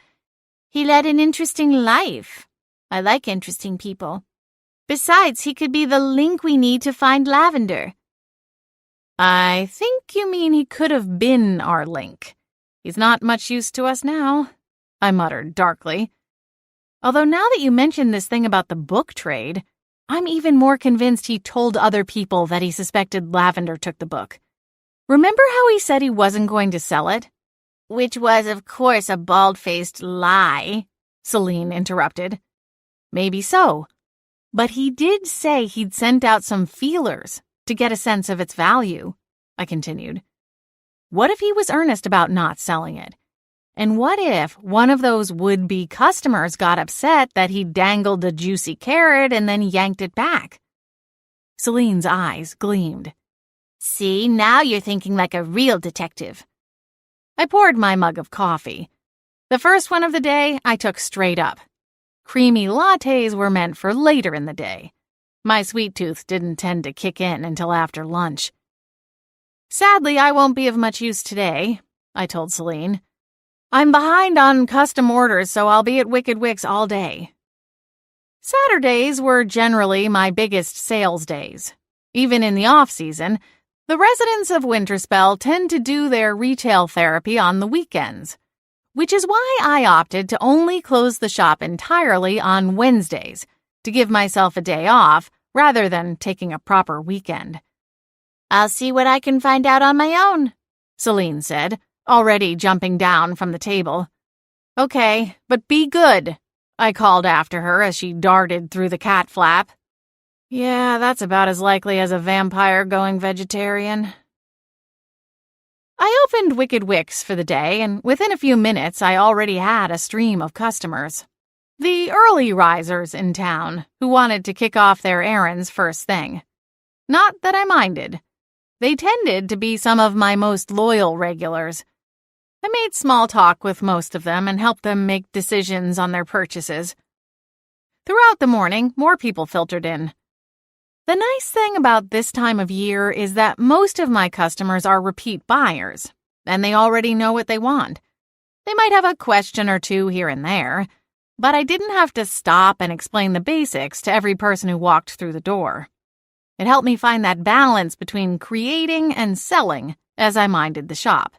He led an interesting life. I like interesting people. Besides, he could be the link we need to find Lavender. I think you mean he could have been our link. He's not much use to us now, I muttered darkly. Although now that you mentioned this thing about the book trade, I'm even more convinced he told other people that he suspected Lavender took the book. Remember how he said he wasn't going to sell it? Which was, of course, a bald-faced lie, Celine interrupted. Maybe so. But he did say he'd sent out some feelers to get a sense of its value, I continued. What if he was earnest about not selling it? And what if one of those would-be customers got upset that he dangled a juicy carrot and then yanked it back? Celine's eyes gleamed. See, now you're thinking like a real detective. I poured my mug of coffee. The first one of the day I took straight up. Creamy lattes were meant for later in the day. My sweet tooth didn't tend to kick in until after lunch. Sadly, I won't be of much use today, I told Celine. I'm behind on custom orders, so I'll be at Wicked Wicks all day. Saturdays were generally my biggest sales days. Even in the off-season, the residents of Winterspell tend to do their retail therapy on the weekends, which is why I opted to only close the shop entirely on Wednesdays, to give myself a day off rather than taking a proper weekend. I'll see what I can find out on my own, Celine said, already jumping down from the table. Okay, but be good, I called after her as she darted through the cat flap. Yeah, that's about as likely as a vampire going vegetarian. I opened Wicked Wicks for the day, and within a few minutes I already had a stream of customers. The early risers in town who wanted to kick off their errands first thing. Not that I minded. They tended to be some of my most loyal regulars. I made small talk with most of them and helped them make decisions on their purchases. Throughout the morning, more people filtered in. The nice thing about this time of year is that most of my customers are repeat buyers, and they already know what they want. They might have a question or two here and there, but I didn't have to stop and explain the basics to every person who walked through the door. It helped me find that balance between creating and selling as I minded the shop.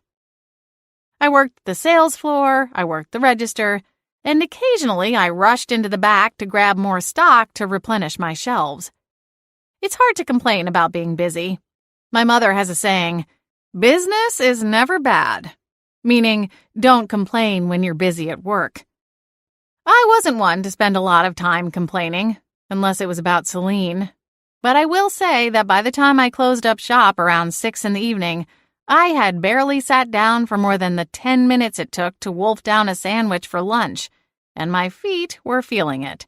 I worked the sales floor, I worked the register, and occasionally I rushed into the back to grab more stock to replenish my shelves. It's hard to complain about being busy. My mother has a saying, business is never bad, meaning don't complain when you're busy at work. I wasn't one to spend a lot of time complaining, unless it was about Celine. But I will say that by the time I closed up shop around 6 in the evening, I had barely sat down for more than the 10 minutes it took to wolf down a sandwich for lunch, and my feet were feeling it.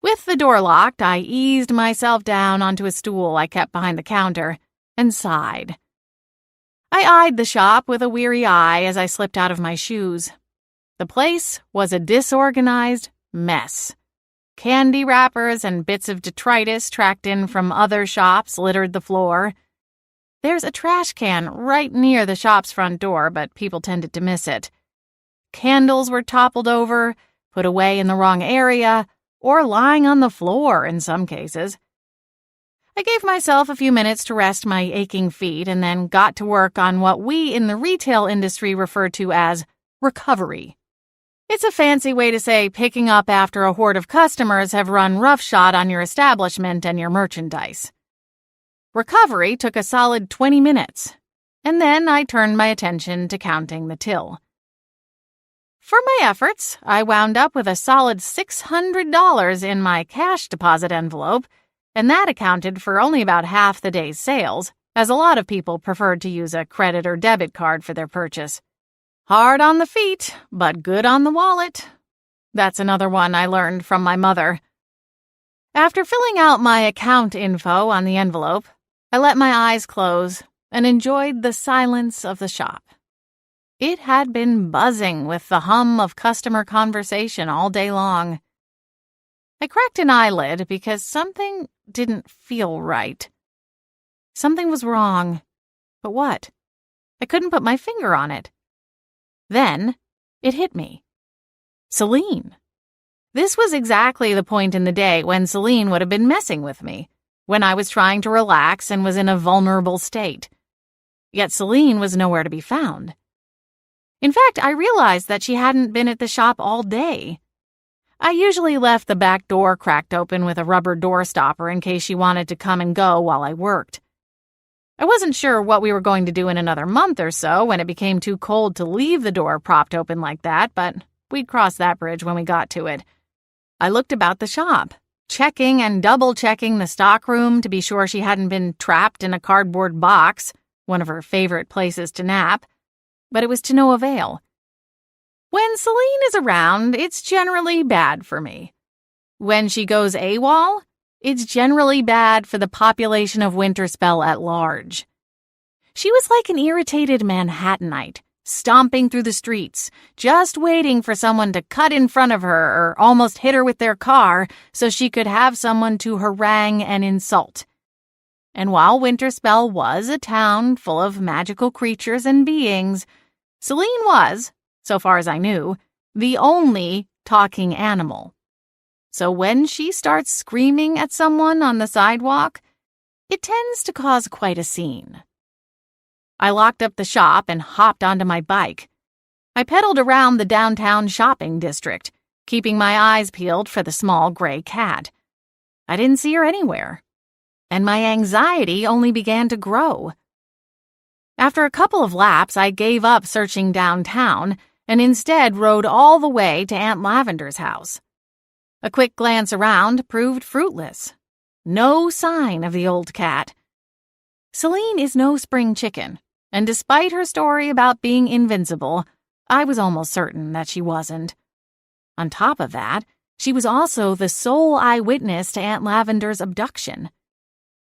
With the door locked, I eased myself down onto a stool I kept behind the counter and sighed. I eyed the shop with a weary eye as I slipped out of my shoes. The place was a disorganized mess. Candy wrappers and bits of detritus tracked in from other shops littered the floor. There's a trash can right near the shop's front door, but people tended to miss it. Candles were toppled over, put away in the wrong area, or lying on the floor in some cases. I gave myself a few minutes to rest my aching feet and then got to work on what we in the retail industry refer to as recovery. It's a fancy way to say picking up after a horde of customers have run roughshod on your establishment and your merchandise. Recovery took a solid 20 minutes, and then I turned my attention to counting the till. For my efforts, I wound up with a solid $600 in my cash deposit envelope, and that accounted for only about half the day's sales, as a lot of people preferred to use a credit or debit card for their purchase. Hard on the feet, but good on the wallet. That's another one I learned from my mother. After filling out my account info on the envelope, I let my eyes close and enjoyed the silence of the shop. It had been buzzing with the hum of customer conversation all day long. I cracked an eyelid because something didn't feel right. Something was wrong. But what? I couldn't put my finger on it. Then it hit me. Celine. This was exactly the point in the day when Celine would have been messing with me, when I was trying to relax and was in a vulnerable state. Yet Celine was nowhere to be found. In fact, I realized that she hadn't been at the shop all day. I usually left the back door cracked open with a rubber door stopper in case she wanted to come and go while I worked. I wasn't sure what we were going to do in another month or so when it became too cold to leave the door propped open like that, but we'd cross that bridge when we got to it. I looked about the shop, checking and double-checking the stockroom to be sure she hadn't been trapped in a cardboard box, one of her favorite places to nap, but it was to no avail. When Celine is around, it's generally bad for me. When she goes AWOL, it's generally bad for the population of Winterspell at large. She was like an irritated Manhattanite, stomping through the streets, just waiting for someone to cut in front of her or almost hit her with their car so she could have someone to harangue and insult. And while Winterspell was a town full of magical creatures and beings, Celine was, so far as I knew, the only talking animal. So when she starts screaming at someone on the sidewalk, it tends to cause quite a scene. I locked up the shop and hopped onto my bike. I pedaled around the downtown shopping district, keeping my eyes peeled for the small gray cat. I didn't see her anywhere, and my anxiety only began to grow. After a couple of laps, I gave up searching downtown and instead rode all the way to Aunt Lavender's house. A quick glance around proved fruitless. No sign of the old cat. Celine is no spring chicken, and despite her story about being invincible, I was almost certain that she wasn't. On top of that, she was also the sole eyewitness to Aunt Lavender's abduction.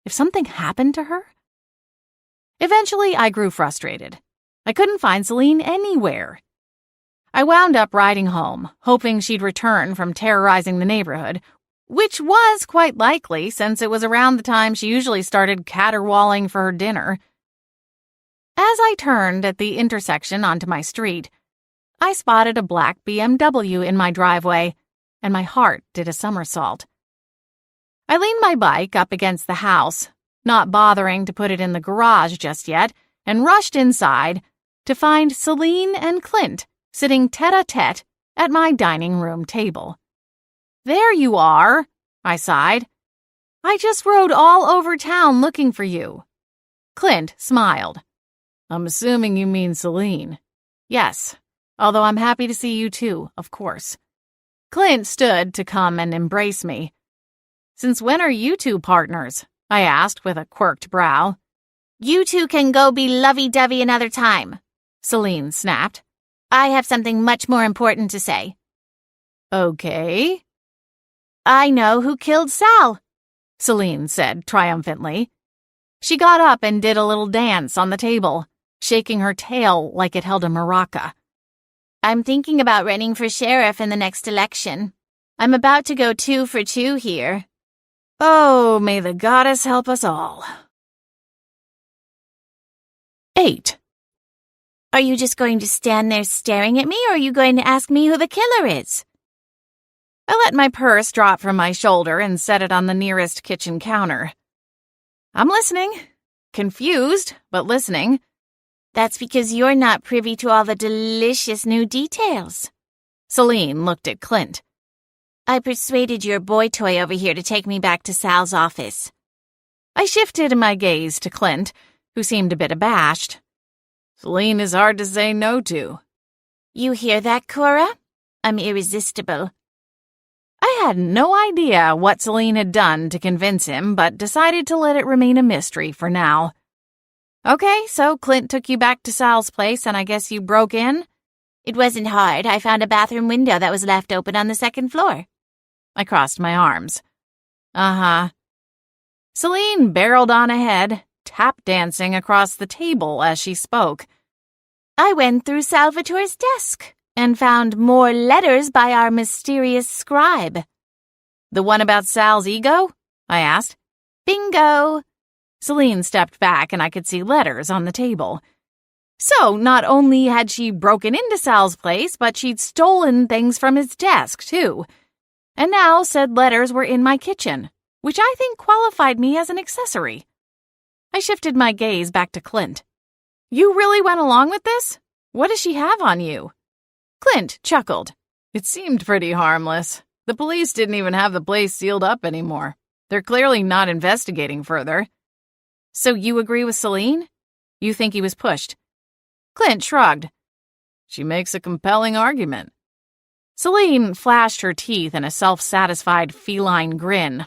If something happened to her? Eventually, I grew frustrated. I couldn't find Celine anywhere. I wound up riding home, hoping she'd return from terrorizing the neighborhood, which was quite likely since it was around the time she usually started caterwauling for her dinner. As I turned at the intersection onto my street, I spotted a black BMW in my driveway, and my heart did a somersault. I leaned my bike up against the house, not bothering to put it in the garage just yet, and rushed inside to find Celine and Clint sitting tete-a-tete at my dining room table. "There you are," I sighed. "I just rode all over town looking for you." Clint smiled. "I'm assuming you mean Celine." "Yes, although I'm happy to see you too, of course." Clint stood to come and embrace me. "Since when are you two partners?" I asked with a quirked brow. "You two can go be lovey-dovey another time," Celine snapped. "I have something much more important to say." "Okay." "I know who killed Sal," Celine said triumphantly. She got up and did a little dance on the table, shaking her tail like it held a maraca. "I'm thinking about running for sheriff in the next election. I'm about to go 2 for 2 here." Oh, may the goddess help us all. 8. "Are you just going to stand there staring at me, or are you going to ask me who the killer is?" I let my purse drop from my shoulder and set it on the nearest kitchen counter. "I'm listening. Confused, but listening." "That's because you're not privy to all the delicious new details." Celine looked at Clint. "I persuaded your boy toy over here to take me back to Sal's office." I shifted my gaze to Clint, who seemed a bit abashed. "Celine is hard to say no to." "You hear that, Cora? I'm irresistible." I had no idea what Celine had done to convince him, but decided to let it remain a mystery for now. "Okay, so Clint took you back to Sal's place, and I guess you broke in?" "It wasn't hard. I found a bathroom window that was left open on the 2nd floor." I crossed my arms. "Uh-huh." Celine barreled on ahead, tap dancing across the table as she spoke. "I went through Salvatore's desk and found more letters by our mysterious scribe." "The one about Sal's ego?" I asked. "Bingo!" Celine stepped back and I could see letters on the table. So not only had she broken into Sal's place, but she'd stolen things from his desk, too. And now said letters were in my kitchen, which I think qualified me as an accessory. I shifted my gaze back to Clint. "You really went along with this? What does she have on you?" Clint chuckled. "It seemed pretty harmless. The police didn't even have the place sealed up anymore. They're clearly not investigating further." "So you agree with Celine? You think he was pushed?" Clint shrugged. "She makes a compelling argument." Celine flashed her teeth in a self-satisfied feline grin.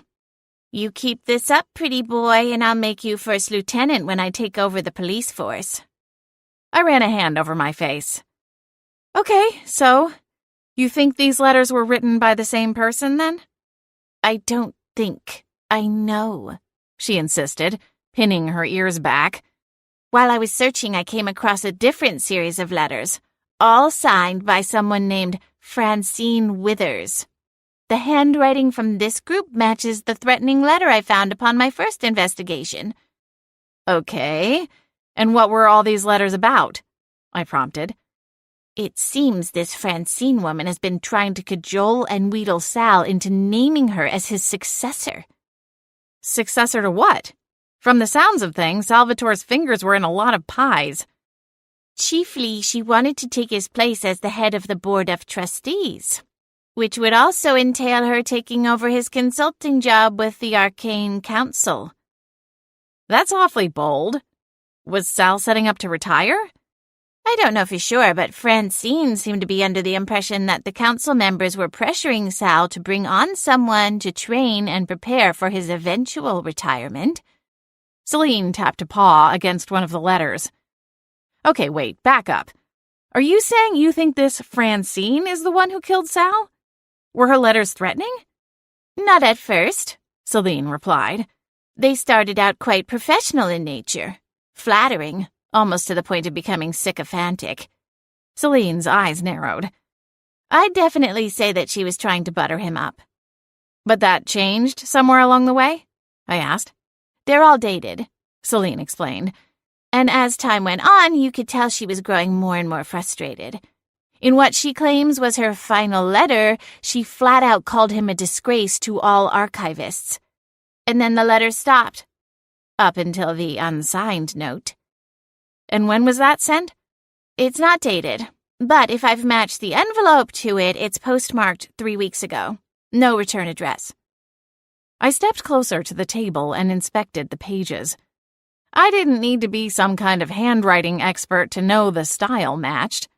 "You keep this up, pretty boy, and I'll make you first lieutenant when I take over the police force." I ran a hand over my face. "Okay, so you think these letters were written by the same person, then?" "I don't think. I know," she insisted, pinning her ears back. While I was searching, I came across a different series of letters, all signed by someone named Francine Withers. The handwriting from this group matches the threatening letter I found upon my first investigation. Okay, and what were all these letters about? I prompted. It seems this Francine woman has been trying to cajole and wheedle Sal into naming her as his successor. Successor to what? From the sounds of things, Salvatore's fingers were in a lot of pies. Chiefly, she wanted to take his place as the head of the Board of Trustees, which would also entail her taking over his consulting job with the Arcane Council. That's awfully bold. Was Sal setting up to retire? I don't know for sure, but Francine seemed to be under the impression that the council members were pressuring Sal to bring on someone to train and prepare for his eventual retirement. Celine tapped a paw against one of the letters. Okay, wait, back up. Are you saying you think this Francine is the one who killed Sal? Were her letters threatening? Not at first, Celine replied. They started out quite professional in nature, flattering, almost to the point of becoming sycophantic. Celine's eyes narrowed. I'd definitely say that she was trying to butter him up. But that changed somewhere along the way? I asked. They're all dated, Celine explained. And as time went on, you could tell she was growing more and more frustrated. In what she claims was her final letter, she flat out called him a disgrace to all archivists. And then the letter stopped. Up until the unsigned note. And when was that sent? It's not dated, but if I've matched the envelope to it, it's postmarked 3 weeks ago. No return address. I stepped closer to the table and inspected the pages. I didn't need to be some kind of handwriting expert to know the style matched.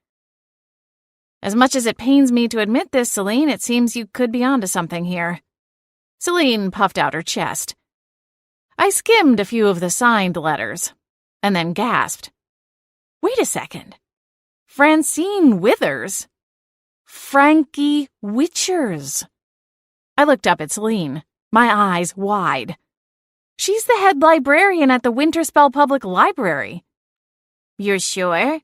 As much as it pains me to admit this, Celine, it seems you could be onto something here. Celine puffed out her chest. I skimmed a few of the signed letters, and then gasped. Wait a second. Francine Withers? Frankie Witchers. I looked up at Celine, my eyes wide. She's the head librarian at the Winterspell Public Library. You're sure?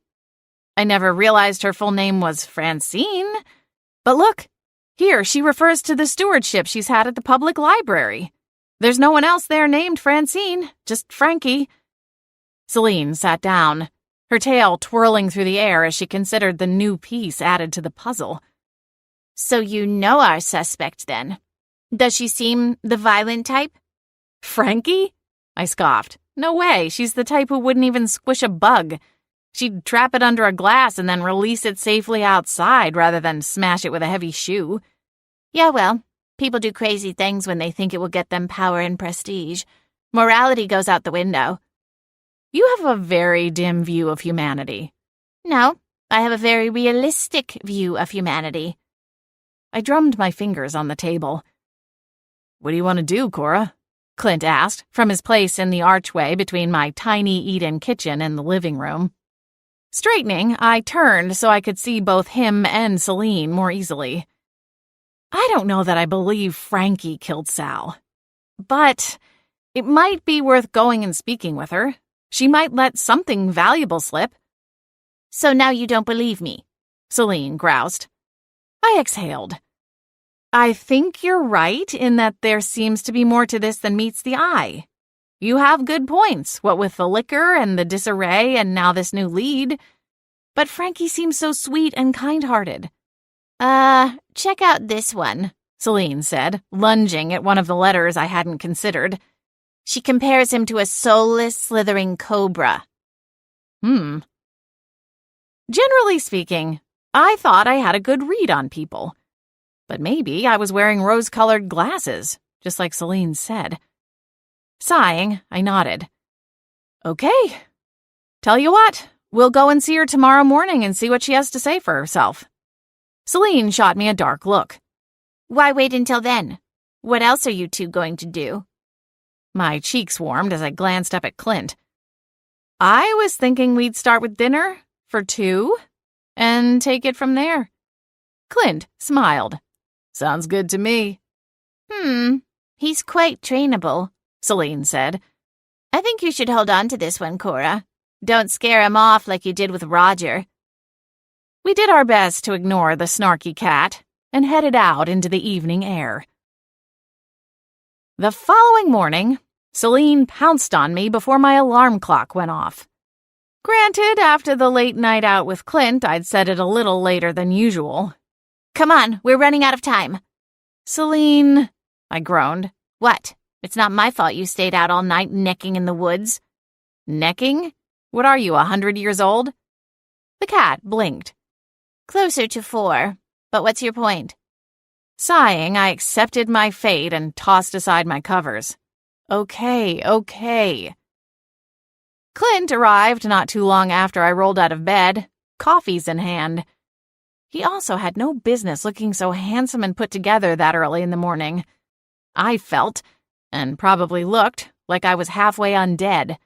I never realized her full name was Francine. But look, here she refers to the stewardship she's had at the public library. There's no one else there named Francine, just Frankie. Celine sat down, her tail twirling through the air as she considered the new piece added to the puzzle. So you know our suspect, then. Does she seem the violent type? Frankie? I scoffed. No way, she's the type who wouldn't even squish a bug. She'd trap it under a glass and then release it safely outside rather than smash it with a heavy shoe. Yeah, well, people do crazy things when they think it will get them power and prestige. Morality goes out the window. You have a very dim view of humanity. No, I have a very realistic view of humanity. I drummed my fingers on the table. What do you want to do, Cora? Clint asked, from his place in the archway between my tiny eat-in kitchen and the living room. Straightening, I turned so I could see both him and Celine more easily. I don't know that I believe Frankie killed Sal, but it might be worth going and speaking with her. She might let something valuable slip. So now you don't believe me, Celine groused. I exhaled. I think you're right in that there seems to be more to this than meets the eye. You have good points, what with the liquor and the disarray and now this new lead. But Frankie seems so sweet and kind-hearted. Check out this one, Celine said, lunging at one of the letters I hadn't considered. She compares him to a soulless, slithering cobra. Generally speaking, I thought I had a good read on people. But maybe I was wearing rose-colored glasses, just like Celine said. Sighing, I nodded. Okay. Tell you what, we'll go and see her tomorrow morning and see what she has to say for herself. Celine shot me a dark look. Why wait until then? What else are you two going to do? My cheeks warmed as I glanced up at Clint. I was thinking we'd start with dinner for 2 and take it from there. Clint smiled. Sounds good to me. He's quite trainable, Celine said. I think you should hold on to this one, Cora. Don't scare him off like you did with Roger. We did our best to ignore the snarky cat and headed out into the evening air. The following morning, Celine pounced on me before my alarm clock went off. Granted, after the late night out with Clint, I'd set it a little later than usual. Come on, we're running out of time. Celine, I groaned. What? It's not my fault you stayed out all night necking in the woods. Necking? What are you, 100 years old? The cat blinked. Closer to 4. But what's your point? Sighing, I accepted my fate and tossed aside my covers. Okay. Clint arrived not too long after I rolled out of bed, coffees in hand. He also had no business looking so handsome and put together that early in the morning. I felt, and probably looked, like I was halfway undead.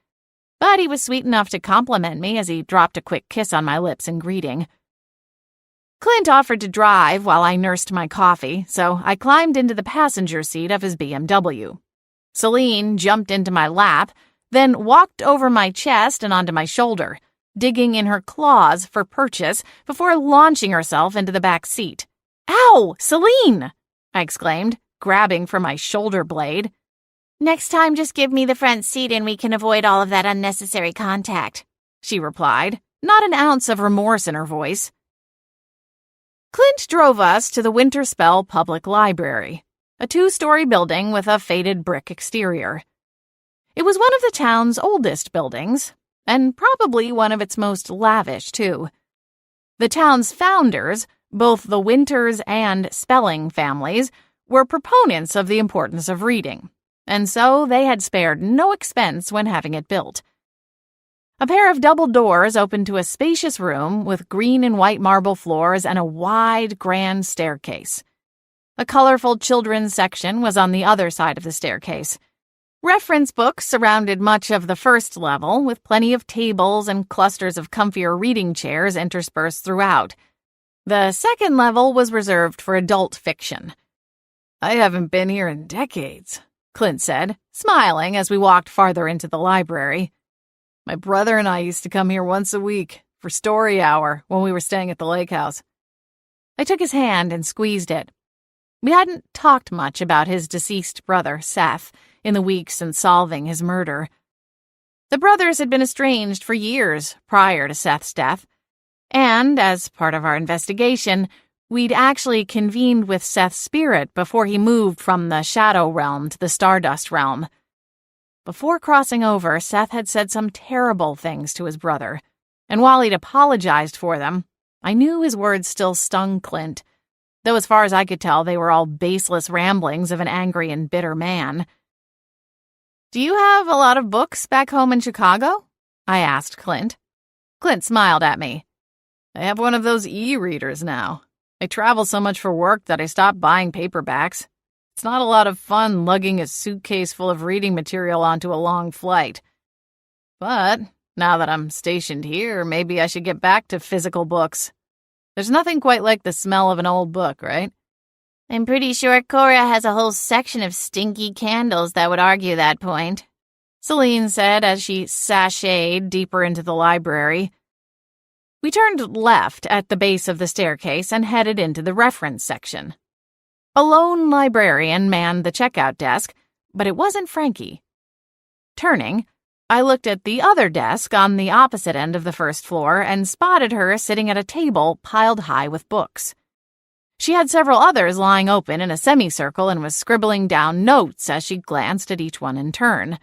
But he was sweet enough to compliment me as he dropped a quick kiss on my lips in greeting. Clint offered to drive while I nursed my coffee, so I climbed into the passenger seat of his BMW. Celine jumped into my lap, then walked over my chest and onto my shoulder, digging in her claws for purchase before launching herself into the back seat. "Ow, Celine!" I exclaimed, grabbing for my shoulder blade. Next time, just give me the front seat and we can avoid all of that unnecessary contact, she replied, not an ounce of remorse in her voice. Clint drove us to the Winterspell Public Library, a 2-story building with a faded brick exterior. It was one of the town's oldest buildings, and probably one of its most lavish, too. The town's founders, both the Winters and Spelling families, were proponents of the importance of reading, and so they had spared no expense when having it built. A pair of double doors opened to a spacious room with green and white marble floors and a wide, grand staircase. A colorful children's section was on the other side of the staircase. Reference books surrounded much of the first level, with plenty of tables and clusters of comfier reading chairs interspersed throughout. The second level was reserved for adult fiction. "I haven't been here in decades," Clint said, smiling as we walked farther into the library. "My brother and I used to come here once a week for story hour when we were staying at the lake house." I took his hand and squeezed it. We hadn't talked much about his deceased brother, Seth, in the weeks since solving his murder. The brothers had been estranged for years prior to Seth's death, and, as part of our investigation, we'd actually convened with Seth's spirit before he moved from the Shadow Realm to the Stardust Realm. Before crossing over, Seth had said some terrible things to his brother, and while he'd apologized for them, I knew his words still stung Clint, though as far as I could tell they were all baseless ramblings of an angry and bitter man. "Do you have a lot of books back home in Chicago?" I asked Clint. Clint smiled at me. "I have one of those e-readers now. I travel so much for work that I stopped buying paperbacks. It's not a lot of fun lugging a suitcase full of reading material onto a long flight. But now that I'm stationed here, maybe I should get back to physical books. There's nothing quite like the smell of an old book, right?" I'm pretty sure Cora has a whole section of stinky candles that would argue that point, Celine said as she sashayed deeper into the library. We turned left at the base of the staircase and headed into the reference section. A lone librarian manned the checkout desk, but it wasn't Frankie. Turning, I looked at the other desk on the opposite end of the first floor and spotted her sitting at a table piled high with books. She had several others lying open in a semicircle and was scribbling down notes as she glanced at each one in turn.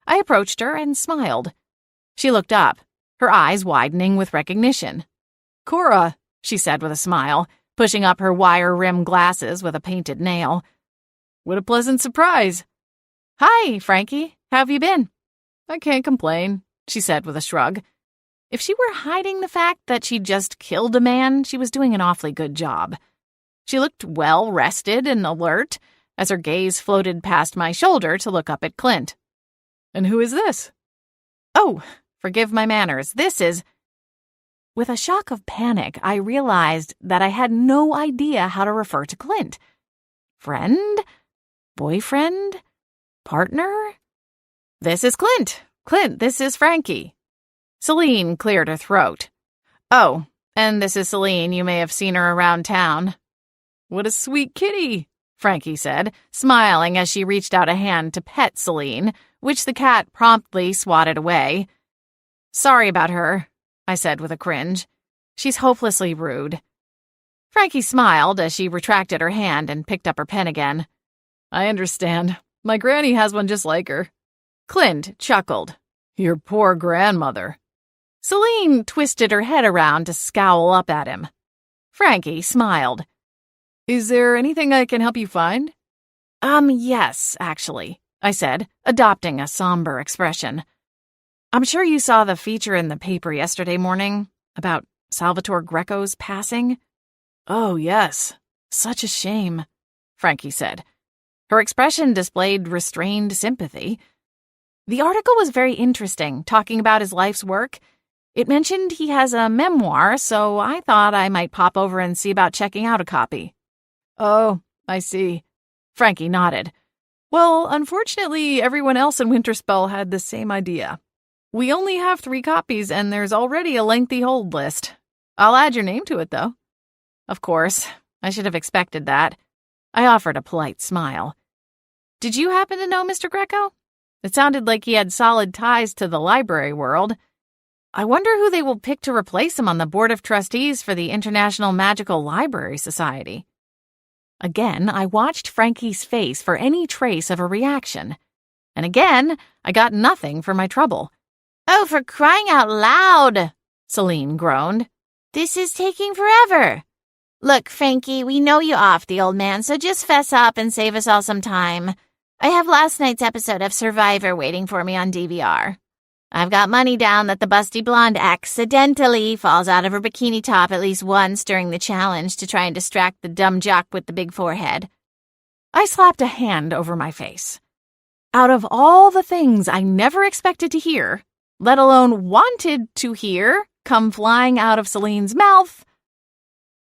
I approached her and smiled. She looked up, her eyes widening with recognition. "Cora," she said with a smile, pushing up her wire-rimmed glasses with a painted nail. "What a pleasant surprise." "Hi, Frankie. How have you been?" "I can't complain," she said with a shrug. If she were hiding the fact that she'd just killed a man, she was doing an awfully good job. She looked well-rested and alert as her gaze floated past my shoulder to look up at Clint. "And who is this?" "Oh, forgive my manners. This is—" With a shock of panic, I realized that I had no idea how to refer to Clint. Friend? Boyfriend? Partner? "This is Clint. Clint, this is Frankie." Celine cleared her throat. "Oh, and this is Celine. You may have seen her around town." "What a sweet kitty," Frankie said, smiling as she reached out a hand to pet Celine, which the cat promptly swatted away. "Sorry about her," I said with a cringe. "She's hopelessly rude." Frankie smiled as she retracted her hand and picked up her pen again. "I understand. My granny has one just like her." Clint chuckled. "Your poor grandmother." Celine twisted her head around to scowl up at him. Frankie smiled. "Is there anything I can help you find?" Yes, actually," I said, adopting a somber expression. "I'm sure you saw the feature in the paper yesterday morning about Salvatore Greco's passing." "Oh, yes. Such a shame," Frankie said. Her expression displayed restrained sympathy. "The article was very interesting, talking about his life's work. It mentioned he has a memoir, so I thought I might pop over and see about checking out a copy." "Oh, I see." Frankie nodded. "Well, unfortunately, everyone else in Winterspell had the same idea. We only have 3 copies, and there's already a lengthy hold list. I'll add your name to it, though." Of course, I should have expected that. I offered a polite smile. "Did you happen to know Mr. Greco? It sounded like he had solid ties to the library world. I wonder who they will pick to replace him on the board of trustees for the International Magical Library Society." Again, I watched Frankie's face for any trace of a reaction. And again, I got nothing for my trouble. "Oh, for crying out loud!" Celine groaned. "This is taking forever. Look, Frankie, we know you off the old man, so just fess up and save us all some time. I have last night's episode of Survivor waiting for me on DVR. I've got money down that the busty blonde accidentally falls out of her bikini top at least once during the challenge to try and distract the dumb jock with the big forehead." I slapped a hand over my face. Out of all the things I never expected to hear, let alone wanted to hear, come flying out of Celine's mouth,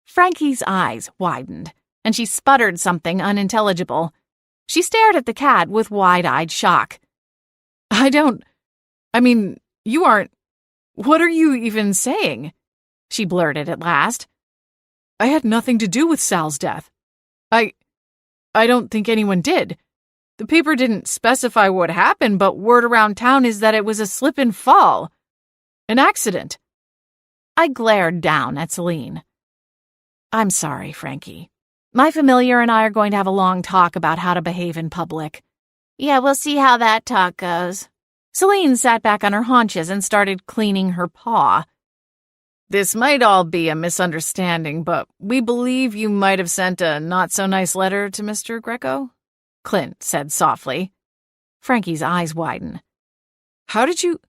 Frankie's eyes widened, and she sputtered something unintelligible. She stared at the cat with wide-eyed shock. You aren't... What are you even saying?" she blurted at last. "I had nothing to do with Sal's death. I don't think anyone did. The paper didn't specify what happened, but word around town is that it was a slip and fall. An accident." I glared down at Celine. "I'm sorry, Frankie. My familiar and I are going to have a long talk about how to behave in public." "Yeah, we'll see how that talk goes." Celine sat back on her haunches and started cleaning her paw. "This might all be a misunderstanding, but we believe you might have sent a not-so-nice letter to Mr. Greco," Clint said softly. Frankie's eyes widened. "How did you...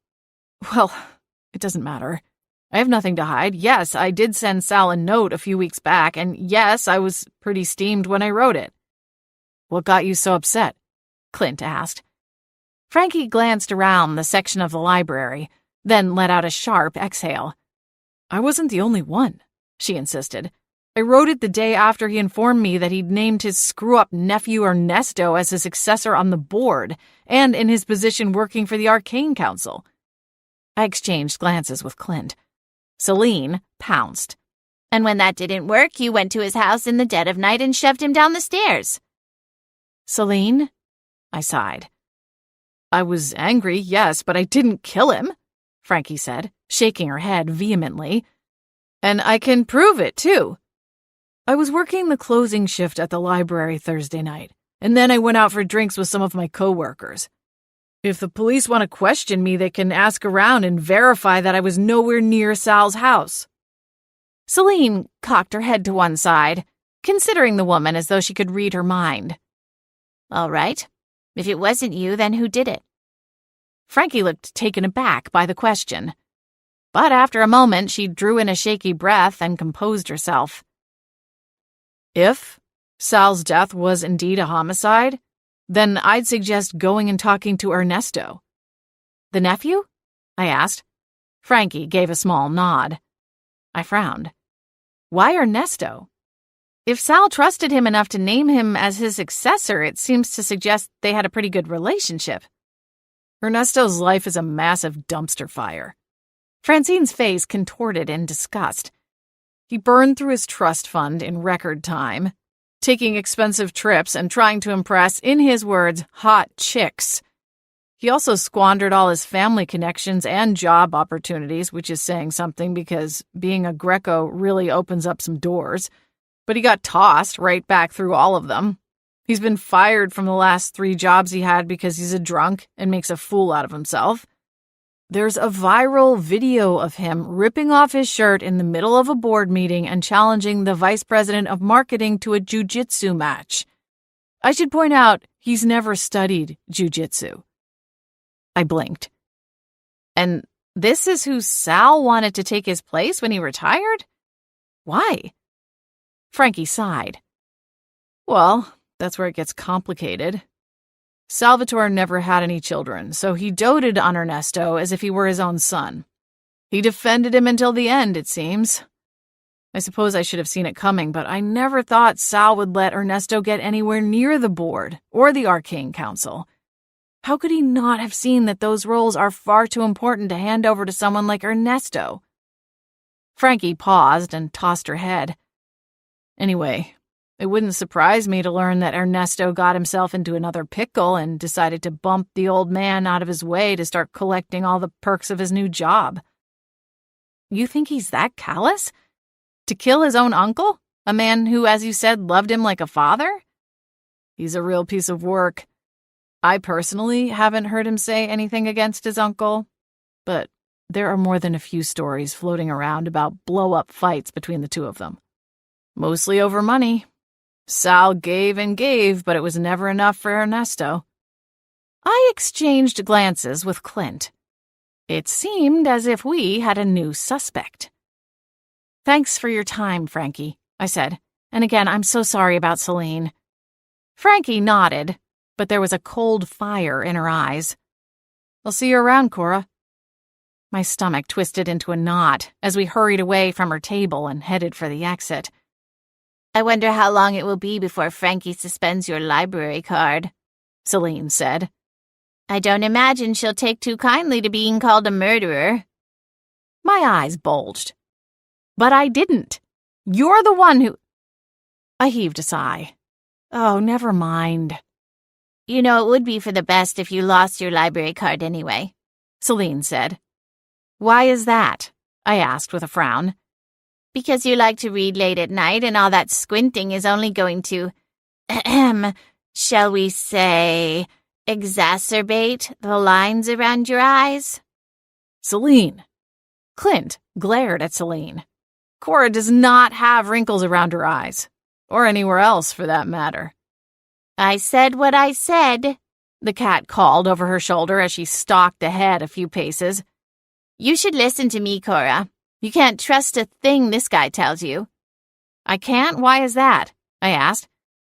Well, it doesn't matter. I have nothing to hide. Yes, I did send Sal a note a few weeks back, and yes, I was pretty steamed when I wrote it." "What got you so upset?" Clint asked. Frankie glanced around the section of the library, then let out a sharp exhale. "I wasn't the only one," she insisted. "I wrote it the day after he informed me that he'd named his screw-up nephew Ernesto as his successor on the board and in his position working for the Arcane Council." I exchanged glances with Clint. Celine pounced. "And when that didn't work, you went to his house in the dead of night and shoved him down the stairs." "Celine?" I sighed. "I was angry, yes, but I didn't kill him," Frankie said, shaking her head vehemently. "And I can prove it, too. I was working the closing shift at the library Thursday night, and then I went out for drinks with some of my coworkers. If the police want to question me, they can ask around and verify that I was nowhere near Sal's house." Celine cocked her head to one side, considering the woman as though she could read her mind. "All right. If it wasn't you, then who did it?" Frankie looked taken aback by the question. But after a moment, she drew in a shaky breath and composed herself. "If Sal's death was indeed a homicide, then I'd suggest going and talking to Ernesto." "The nephew?" I asked. Frankie gave a small nod. I frowned. "Why Ernesto? If Sal trusted him enough to name him as his successor, it seems to suggest they had a pretty good relationship. Ernesto's life is a massive dumpster fire. Francine's face contorted in disgust. He burned through his trust fund in record time, taking expensive trips and trying to impress, in his words, hot chicks. He also squandered all his family connections and job opportunities, which is saying something because being a Greco really opens up some doors. But he got tossed right back through all of them. He's been fired from the last 3 jobs he had because he's a drunk and makes a fool out of himself. There's a viral video of him ripping off his shirt in the middle of a board meeting and challenging the vice president of marketing to a jiu-jitsu match. I should point out, he's never studied jiu-jitsu. I blinked. And this is who Sal wanted to take his place when he retired? Why? Frankie sighed. Well, that's where it gets complicated. Salvatore never had any children, so he doted on Ernesto as if he were his own son. He defended him until the end, it seems. I suppose I should have seen it coming, but I never thought Sal would let Ernesto get anywhere near the board or the Arcane Council. How could he not have seen that those roles are far too important to hand over to someone like Ernesto? Frankie paused and tossed her head. Anyway, it wouldn't surprise me to learn that Ernesto got himself into another pickle and decided to bump the old man out of his way to start collecting all the perks of his new job. You think he's that callous? To kill his own uncle? A man who, as you said, loved him like a father? He's a real piece of work. I personally haven't heard him say anything against his uncle, but there are more than a few stories floating around about blow-up fights between the two of them. Mostly over money. Sal gave and gave, but it was never enough for Ernesto. I exchanged glances with Clint. It seemed as if we had a new suspect. Thanks for your time, Frankie, I said, and again, I'm so sorry about Celine. Frankie nodded, but there was a cold fire in her eyes. I'll see you around, Cora. My stomach twisted into a knot as we hurried away from her table and headed for the exit. I wonder how long it will be before Frankie suspends your library card, Celine said. I don't imagine she'll take too kindly to being called a murderer. My eyes bulged. But I didn't. You're the one who... I heaved a sigh. Oh, never mind. You know, it would be for the best if you lost your library card anyway, Celine said. Why is that? I asked with a frown. Because you like to read late at night and all that squinting is only going to, shall we say, exacerbate the lines around your eyes? Celine. Clint glared at Celine. Cora does not have wrinkles around her eyes, or anywhere else for that matter. I said what I said, the cat called over her shoulder as she stalked ahead a few paces. You should listen to me, Cora. You can't trust a thing this guy tells you. I can't? Why is that? I asked.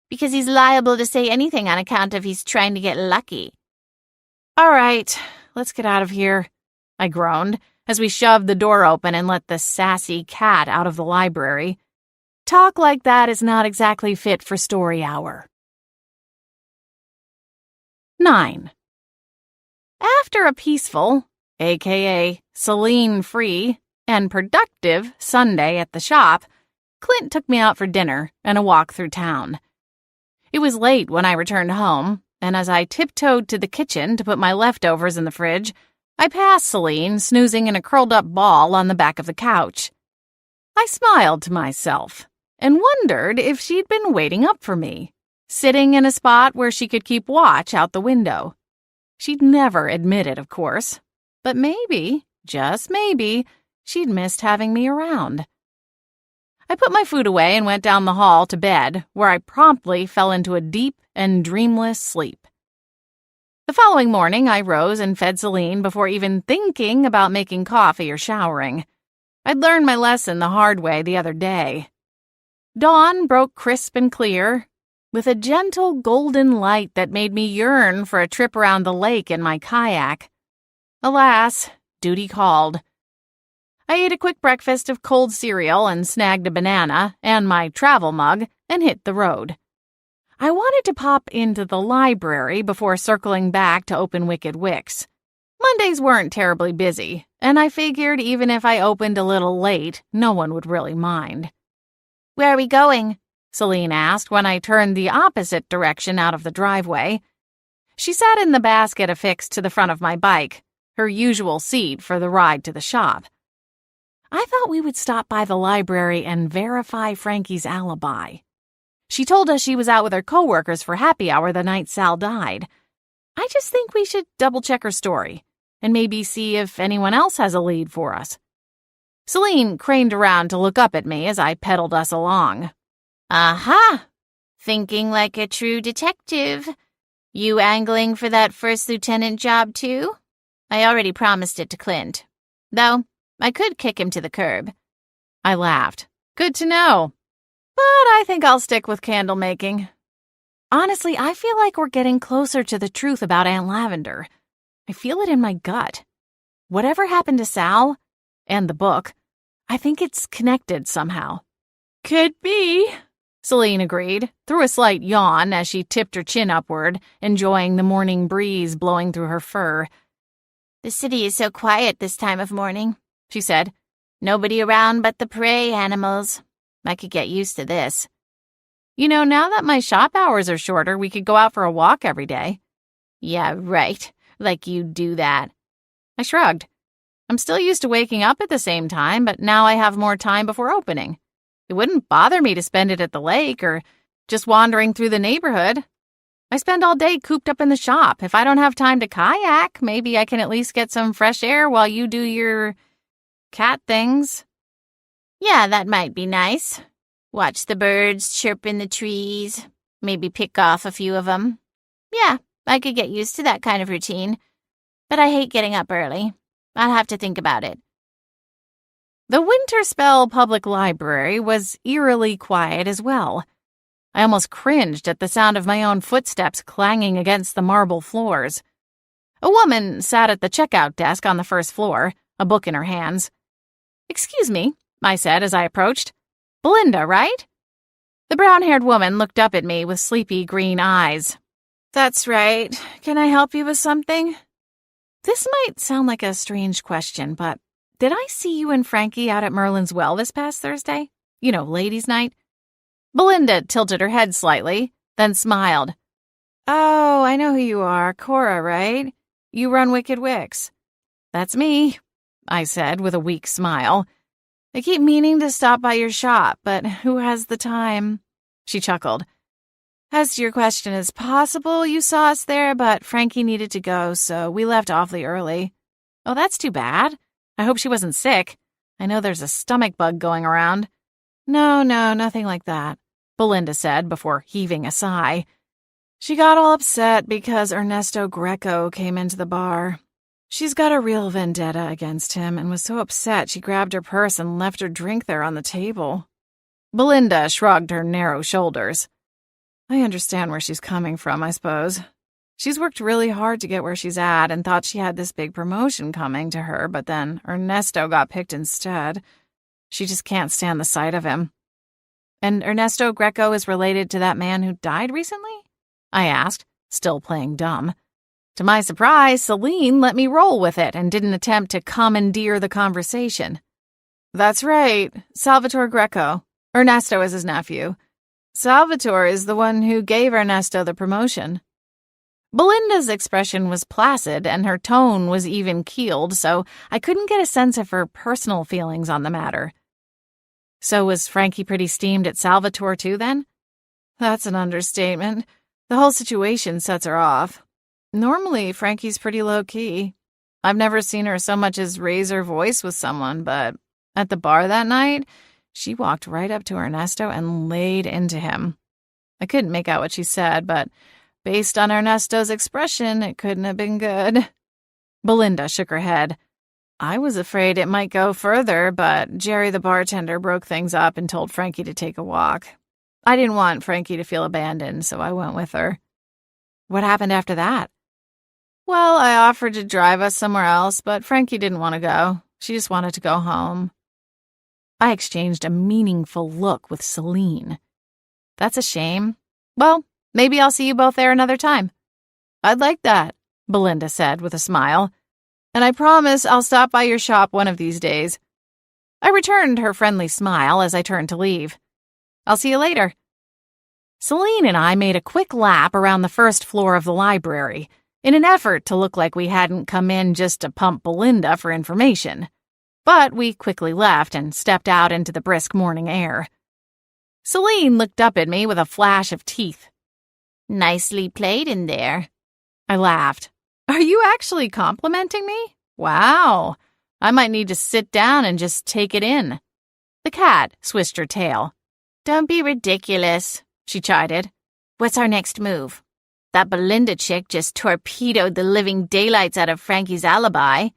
Because he's liable to say anything on account of he's trying to get lucky. All right, let's get out of here, I groaned as we shoved the door open and let the sassy cat out of the library. Talk like that is not exactly fit for story hour. 9. After a peaceful, aka Celine-free, and productive Sunday at the shop, Clint took me out for dinner and a walk through town. It was late when I returned home, and as I tiptoed to the kitchen to put my leftovers in the fridge, I passed Celine snoozing in a curled-up ball on the back of the couch. I smiled to myself and wondered if she'd been waiting up for me, sitting in a spot where she could keep watch out the window. She'd never admit it, of course, but maybe, just maybe, she'd missed having me around. I put my food away and went down the hall to bed, where I promptly fell into a deep and dreamless sleep. The following morning, I rose and fed Celine before even thinking about making coffee or showering. I'd learned my lesson the hard way the other day. Dawn broke crisp and clear, with a gentle golden light that made me yearn for a trip around the lake in my kayak. Alas, duty called. I ate a quick breakfast of cold cereal and snagged a banana and my travel mug and hit the road. I wanted to pop into the library before circling back to open Wicked Wicks. My Mondays weren't terribly busy, and I figured even if I opened a little late, no one would really mind. Where are we going? Celine asked when I turned the opposite direction out of the driveway. She sat in the basket affixed to the front of my bike, her usual seat for the ride to the shop. I thought we would stop by the library and verify Frankie's alibi. She told us she was out with her coworkers for happy hour the night Sal died. I just think we should double-check her story and maybe see if anyone else has a lead for us. Celine craned around to look up at me as I pedaled us along. Aha! Thinking like a true detective. You angling for that first lieutenant job, too? I already promised it to Clint. Though, I could kick him to the curb. I laughed. Good to know. But I think I'll stick with candle making. Honestly, I feel like we're getting closer to the truth about Aunt Lavender. I feel it in my gut. Whatever happened to Sal, and the book, I think it's connected somehow. Could be, Celine agreed, through a slight yawn as she tipped her chin upward, enjoying the morning breeze blowing through her fur. The city is so quiet this time of morning, she said. Nobody around but the prey animals. I could get used to this. You know, now that my shop hours are shorter, we could go out for a walk every day. Yeah, right. Like you do that. I shrugged. I'm still used to waking up at the same time, but now I have more time before opening. It wouldn't bother me to spend it at the lake or just wandering through the neighborhood. I spend all day cooped up in the shop. If I don't have time to kayak, maybe I can at least get some fresh air while you do your cat things. Yeah, that might be nice. Watch the birds chirp in the trees. Maybe pick off a few of them. Yeah, I could get used to that kind of routine. But I hate getting up early. I'll have to think about it. The Winterspell Public Library was eerily quiet as well. I almost cringed at the sound of my own footsteps clanging against the marble floors. A woman sat at the checkout desk on the first floor, a book in her hands. "Excuse me," I said as I approached. "Belinda, right?" The brown-haired woman looked up at me with sleepy green eyes. "That's right. Can I help you with something?" This might sound like a strange question, but did I see you and Frankie out at Merlin's Well this past Thursday? You know, ladies' night? Belinda tilted her head slightly, then smiled. "Oh, I know who you are. Cora, right? You run Wicked Wicks." "That's me," I said with a weak smile. "I keep meaning to stop by your shop, but who has the time?" She chuckled. "As to your question, it's possible you saw us there, but Frankie needed to go, so we left awfully early." "Oh, that's too bad. I hope she wasn't sick. I know there's a stomach bug going around." No, nothing like that," Belinda said before heaving a sigh. "She got all upset because Ernesto Greco came into the bar. She's got a real vendetta against him and was so upset she grabbed her purse and left her drink there on the table." Belinda shrugged her narrow shoulders. "I understand where she's coming from, I suppose. She's worked really hard to get where she's at and thought she had this big promotion coming to her, but then Ernesto got picked instead. She just can't stand the sight of him." "And Ernesto Greco is related to that man who died recently?" I asked, still playing dumb. To my surprise, Celine let me roll with it and didn't attempt to commandeer the conversation. "That's right, Salvatore Greco. Ernesto is his nephew. Salvatore is the one who gave Ernesto the promotion." Belinda's expression was placid and her tone was even-keeled, so I couldn't get a sense of her personal feelings on the matter. "So was Frankie pretty steamed at Salvatore too, then?" "That's an understatement. The whole situation sets her off. Normally, Frankie's pretty low-key. I've never seen her so much as raise her voice with someone, but at the bar that night, she walked right up to Ernesto and laid into him. I couldn't make out what she said, but based on Ernesto's expression, it couldn't have been good." Belinda shook her head. "I was afraid it might go further, but Jerry the bartender broke things up and told Frankie to take a walk. I didn't want Frankie to feel abandoned, so I went with her." "What happened after that?" "Well, I offered to drive us somewhere else, but Frankie didn't want to go. She just wanted to go home." I exchanged a meaningful look with Celine. "That's a shame. Well, maybe I'll see you both there another time." "I'd like that," Belinda said with a smile. And I promise I'll stop by your shop one of these days. I returned her friendly smile as I turned to leave. I'll see you later. Celine and I made a quick lap around the first floor of the library in an effort to look like we hadn't come in just to pump Belinda for information. But we quickly left and stepped out into the brisk morning air. Celine looked up at me with a flash of teeth. Nicely played in there. I laughed. Are you actually complimenting me? Wow. I might need to sit down and just take it in. The cat swished her tail. Don't be ridiculous, she chided. What's our next move? That Belinda chick just torpedoed the living daylights out of Frankie's alibi.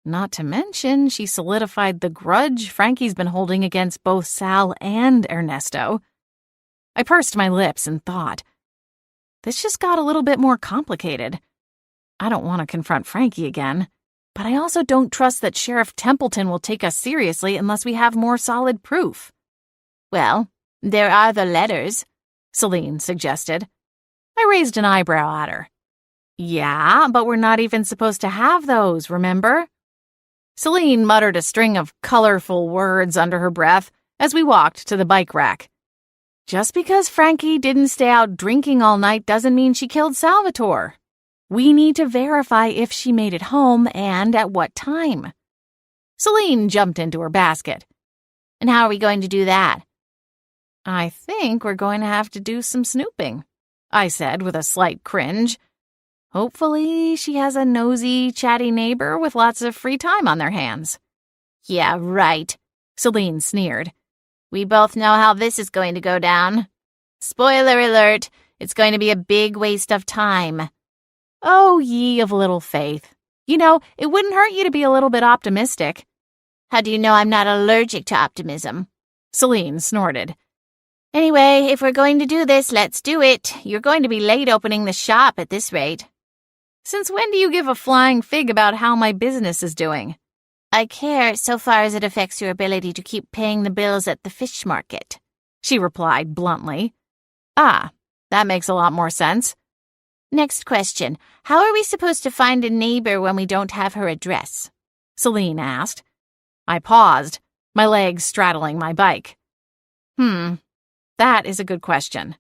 Not to mention, she solidified the grudge Frankie's been holding against both Sal and Ernesto. I pursed my lips and thought, this just got a little bit more complicated. I don't want to confront Frankie again, but I also don't trust that Sheriff Templeton will take us seriously unless we have more solid proof. Well, there are the letters, Celine suggested. I raised an eyebrow at her. Yeah, but we're not even supposed to have those, remember? Celine muttered a string of colorful words under her breath as we walked to the bike rack. Just because Frankie didn't stay out drinking all night doesn't mean she killed Salvatore. We need to verify if she made it home and at what time. Celine jumped into her basket. And how are we going to do that? I think we're going to have to do some snooping, I said with a slight cringe. Hopefully she has a nosy, chatty neighbor with lots of free time on their hands. Yeah, right, Celine sneered. We both know how this is going to go down. Spoiler alert, it's going to be a big waste of time. Oh, ye of little faith. You know, it wouldn't hurt you to be a little bit optimistic. How do you know I'm not allergic to optimism? Celine snorted. Anyway, if we're going to do this, let's do it. You're going to be late opening the shop at this rate. Since when do you give a flying fig about how my business is doing? I care so far as it affects your ability to keep paying the bills at the fish market, she replied bluntly. Ah, that makes a lot more sense. Next question. How are we supposed to find a neighbor when we don't have her address? Celine asked. I paused, my legs straddling my bike. That is a good question.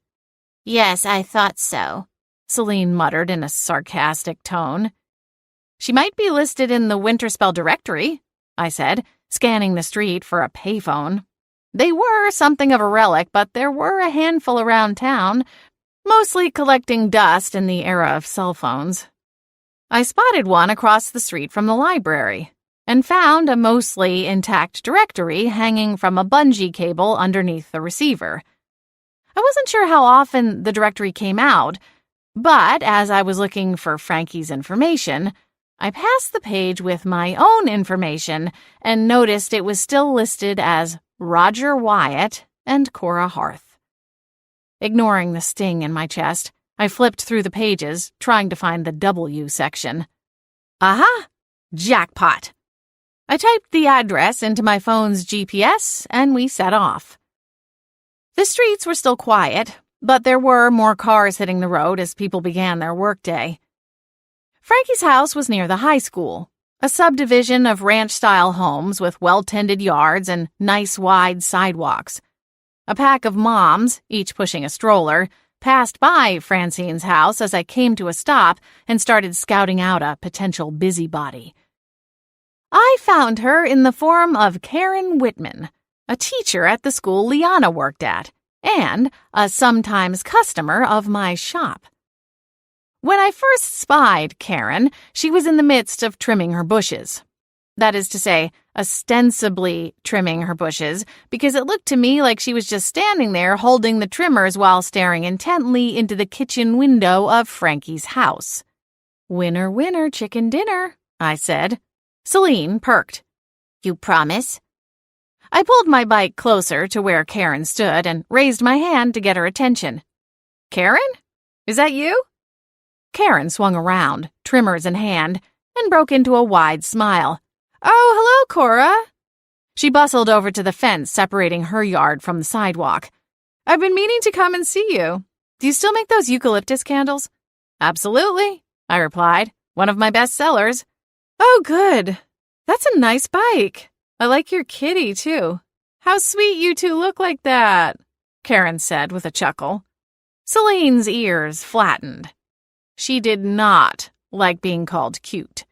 Yes, I thought so, Celine muttered in a sarcastic tone. She might be listed in the Winterspell directory, I said, scanning the street for a payphone. They were something of a relic, but there were a handful around town, mostly collecting dust in the era of cell phones. I spotted one across the street from the library and found a mostly intact directory hanging from a bungee cable underneath the receiver. I wasn't sure how often the directory came out, but as I was looking for Frankie's information, I passed the page with my own information and noticed it was still listed as Roger Wyatt and Cora Harth. Ignoring the sting in my chest, I flipped through the pages, trying to find the W section. Aha! Jackpot! I typed the address into my phone's GPS, and we set off. The streets were still quiet, but there were more cars hitting the road as people began their workday. Frankie's house was near the high school, a subdivision of ranch-style homes with well-tended yards and nice wide sidewalks. A pack of moms, each pushing a stroller, passed by Francine's house as I came to a stop and started scouting out a potential busybody. I found her in the form of Karen Whitman, a teacher at the school Liana worked at, and a sometimes customer of my shop. When I first spied Karen, she was in the midst of trimming her bushes. That is to say, ostensibly trimming her bushes, because it looked to me like she was just standing there holding the trimmers while staring intently into the kitchen window of Frankie's house. Winner, winner, chicken dinner, I said. Celine perked. You promise? I pulled my bike closer to where Karen stood and raised my hand to get her attention. Karen? Is that you? Karen swung around, trimmers in hand, and broke into a wide smile. Oh, hello, Cora. She bustled over to the fence separating her yard from the sidewalk. I've been meaning to come and see you. Do you still make those eucalyptus candles? Absolutely, I replied. One of my best sellers. Oh, good. That's a nice bike. I like your kitty, too. How sweet you two look like that, Karen said with a chuckle. Celine's ears flattened. She did not like being called cute.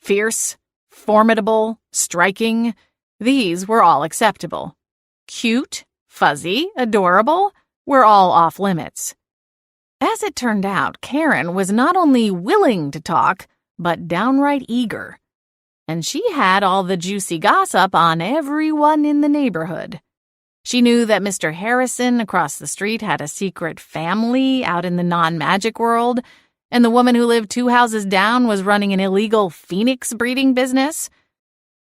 Fierce, formidable, striking, these were all acceptable. Cute, fuzzy, adorable were all off limits. As it turned out, Karen was not only willing to talk, but downright eager. And she had all the juicy gossip on everyone in the neighborhood. She knew that Mr. Harrison across the street had a secret family out in the non-magic world, and the woman who lived 2 houses down was running an illegal phoenix breeding business.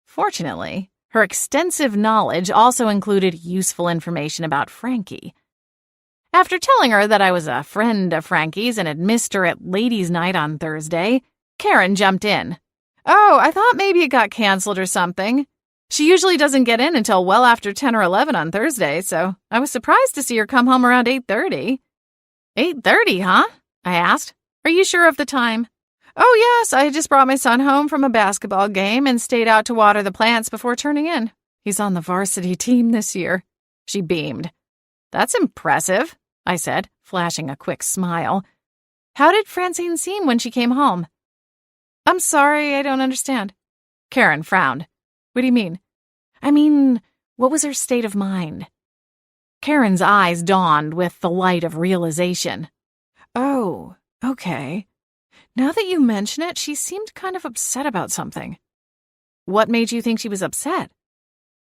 Fortunately, her extensive knowledge also included useful information about Frankie. After telling her that I was a friend of Frankie's and had missed her at ladies' night on Thursday, Karen jumped in. Oh, I thought maybe it got canceled or something. She usually doesn't get in until well after 10 or 11 on Thursday, so I was surprised to see her come home around 8:30. 8:30, huh? I asked. Are you sure of the time? Oh, yes, I just brought my son home from a basketball game and stayed out to water the plants before turning in. He's on the varsity team this year. She beamed. That's impressive, I said, flashing a quick smile. How did Francine seem when she came home? I'm sorry, I don't understand. Karen frowned. What do you mean? I mean, what was her state of mind? Karen's eyes dawned with the light of realization. Oh, okay. Now that you mention it, she seemed kind of upset about something. What made you think she was upset?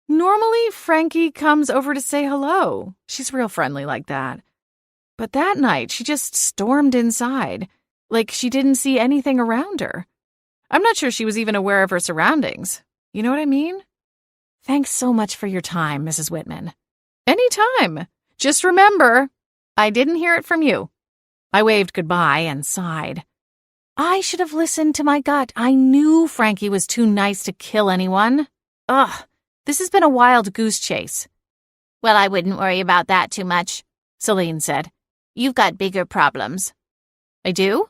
Normally, Frankie comes over to say hello. She's real friendly like that. But that night, she just stormed inside, like she didn't see anything around her. I'm not sure she was even aware of her surroundings. You know what I mean? Thanks so much for your time, Mrs. Whitman. Anytime. Just remember, I didn't hear it from you. I waved goodbye and sighed. I should have listened to my gut. I knew Frankie was too nice to kill anyone. Ugh, this has been a wild goose chase. Well, I wouldn't worry about that too much, Celine said. You've got bigger problems. I do?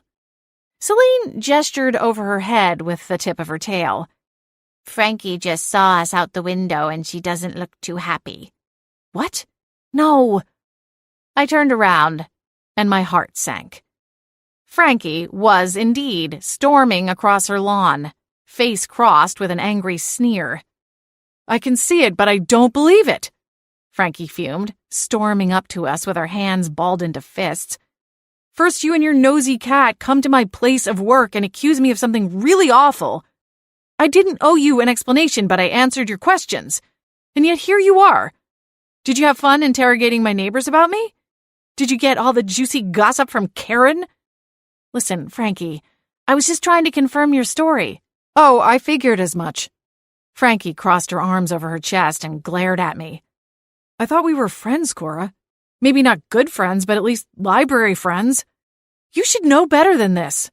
Celine gestured over her head with the tip of her tail. Frankie just saw us out the window and she doesn't look too happy. What? No. I turned around and my heart sank. Frankie was indeed storming across her lawn, face crossed with an angry sneer. I can see it, but I don't believe it, Frankie fumed, storming up to us with her hands balled into fists. First you and your nosy cat come to my place of work and accuse me of something really awful. I didn't owe you an explanation, but I answered your questions. And yet here you are. Did you have fun interrogating my neighbors about me? Did you get all the juicy gossip from Karen? Listen, Frankie, I was just trying to confirm your story. Oh, I figured as much. Frankie crossed her arms over her chest and glared at me. I thought we were friends, Cora. Maybe not good friends, but at least library friends. You should know better than this.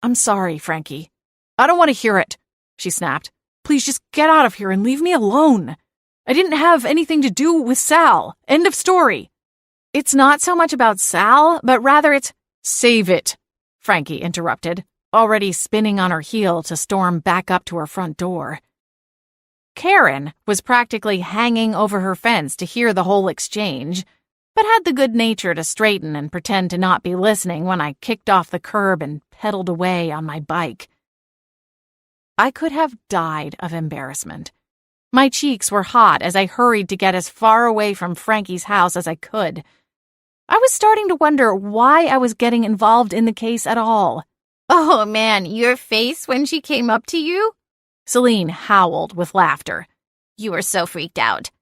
I'm sorry, Frankie. I don't want to hear it, she snapped. Please just get out of here and leave me alone. I didn't have anything to do with Sal. End of story. It's not so much about Sal, but rather it's... Save it, Frankie interrupted, already spinning on her heel to storm back up to her front door. Karen was practically hanging over her fence to hear the whole exchange, but had the good nature to straighten and pretend to not be listening when I kicked off the curb and pedaled away on my bike. I could have died of embarrassment. My cheeks were hot as I hurried to get as far away from Frankie's house as I could. I was starting to wonder why I was getting involved in the case at all. Oh, man, your face when she came up to you? Celine howled with laughter. You were so freaked out.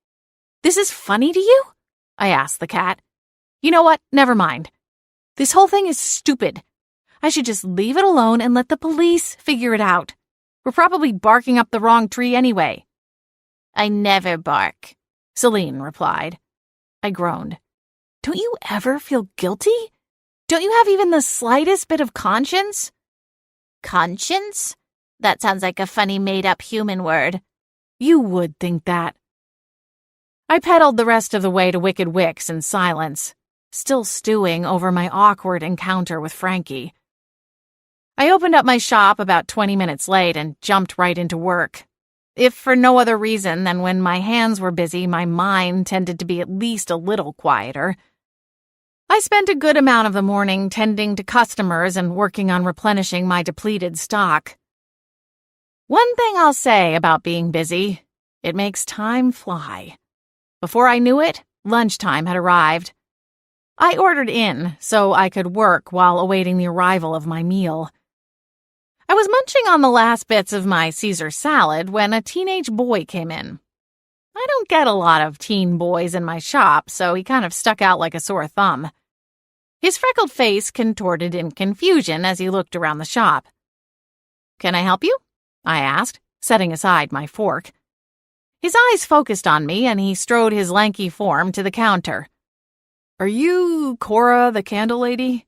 This is funny to you? I asked the cat. You know what? Never mind. This whole thing is stupid. I should just leave it alone and let the police figure it out. We're probably barking up the wrong tree anyway. I never bark, Celine replied. I groaned. Don't you ever feel guilty? Don't you have even the slightest bit of conscience? Conscience? That sounds like a funny made-up human word. You would think that. I pedaled the rest of the way to Wicked Wicks in silence, still stewing over my awkward encounter with Frankie. I opened up my shop about 20 minutes late and jumped right into work. If for no other reason than when my hands were busy, my mind tended to be at least a little quieter. I spent a good amount of the morning tending to customers and working on replenishing my depleted stock. One thing I'll say about being busy, it makes time fly. Before I knew it, lunchtime had arrived. I ordered in so I could work while awaiting the arrival of my meal. I was munching on the last bits of my Caesar salad when a teenage boy came in. I don't get a lot of teen boys in my shop, so he kind of stuck out like a sore thumb. His freckled face contorted in confusion as he looked around the shop. "Can I help you?" I asked, setting aside my fork. His eyes focused on me, and he strode his lanky form to the counter. "Are you Cora the Candle Lady?"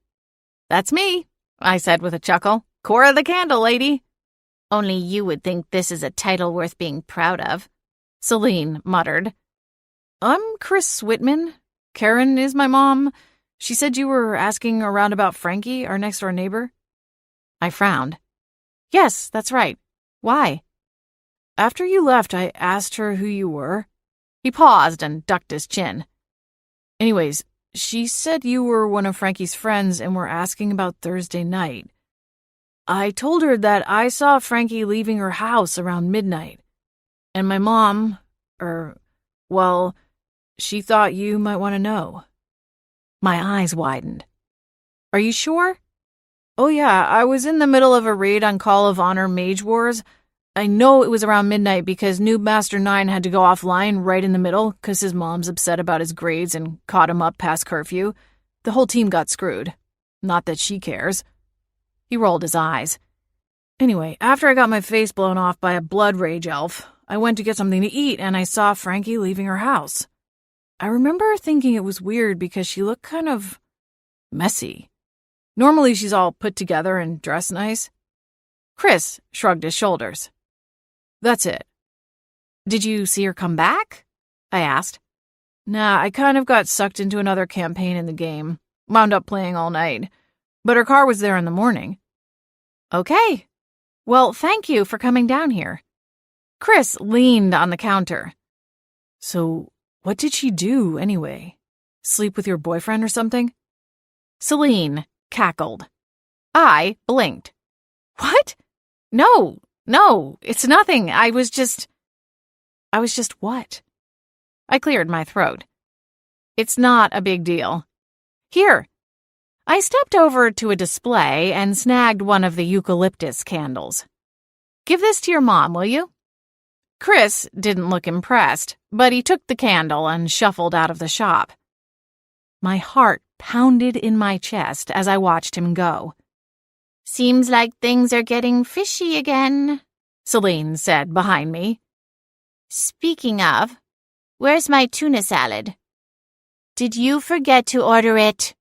"That's me," I said with a chuckle. "Cora the Candle Lady." Only you would think this is a title worth being proud of," Celine muttered. "I'm Chris Whitman. Karen is my mom. She said you were asking around about Frankie, our next-door neighbor." I frowned. "Yes, that's right. Why?" "After you left, I asked her who you were." He paused and ducked his chin. "Anyways, she said you were one of Frankie's friends and were asking about Thursday night. I told her that I saw Frankie leaving her house around midnight. And my mom, she thought you might want to know." My eyes widened. "Are you sure?" "Oh yeah, I was in the middle of a raid on Call of Honor Mage Wars. I know it was around midnight because Noob Master 9 had to go offline right in the middle because his mom's upset about his grades and caught him up past curfew. The whole team got screwed. Not that she cares." He rolled his eyes. "Anyway, after I got my face blown off by a blood rage elf, I went to get something to eat and I saw Frankie leaving her house. I remember thinking it was weird because she looked kind of messy. Normally she's all put together and dressed nice." Chris shrugged his shoulders. "That's it." "Did you see her come back?" I asked. "Nah, I kind of got sucked into another campaign in the game. Wound up playing all night. But her car was there in the morning." "Okay. Well, thank you for coming down here." Chris leaned on the counter. "So, what did she do, anyway? Sleep with your boyfriend or something?" Celine cackled. I blinked. "What? No, it's nothing. I was just what?" I cleared my throat. "It's not a big deal. Here." I stepped over to a display and snagged one of the eucalyptus candles. "Give this to your mom, will you?" Chris didn't look impressed, but he took the candle and shuffled out of the shop. My heart pounded in my chest as I watched him go. "Seems like things are getting fishy again," Celine said behind me. "Speaking of, where's my tuna salad?" "Did you forget to order it?"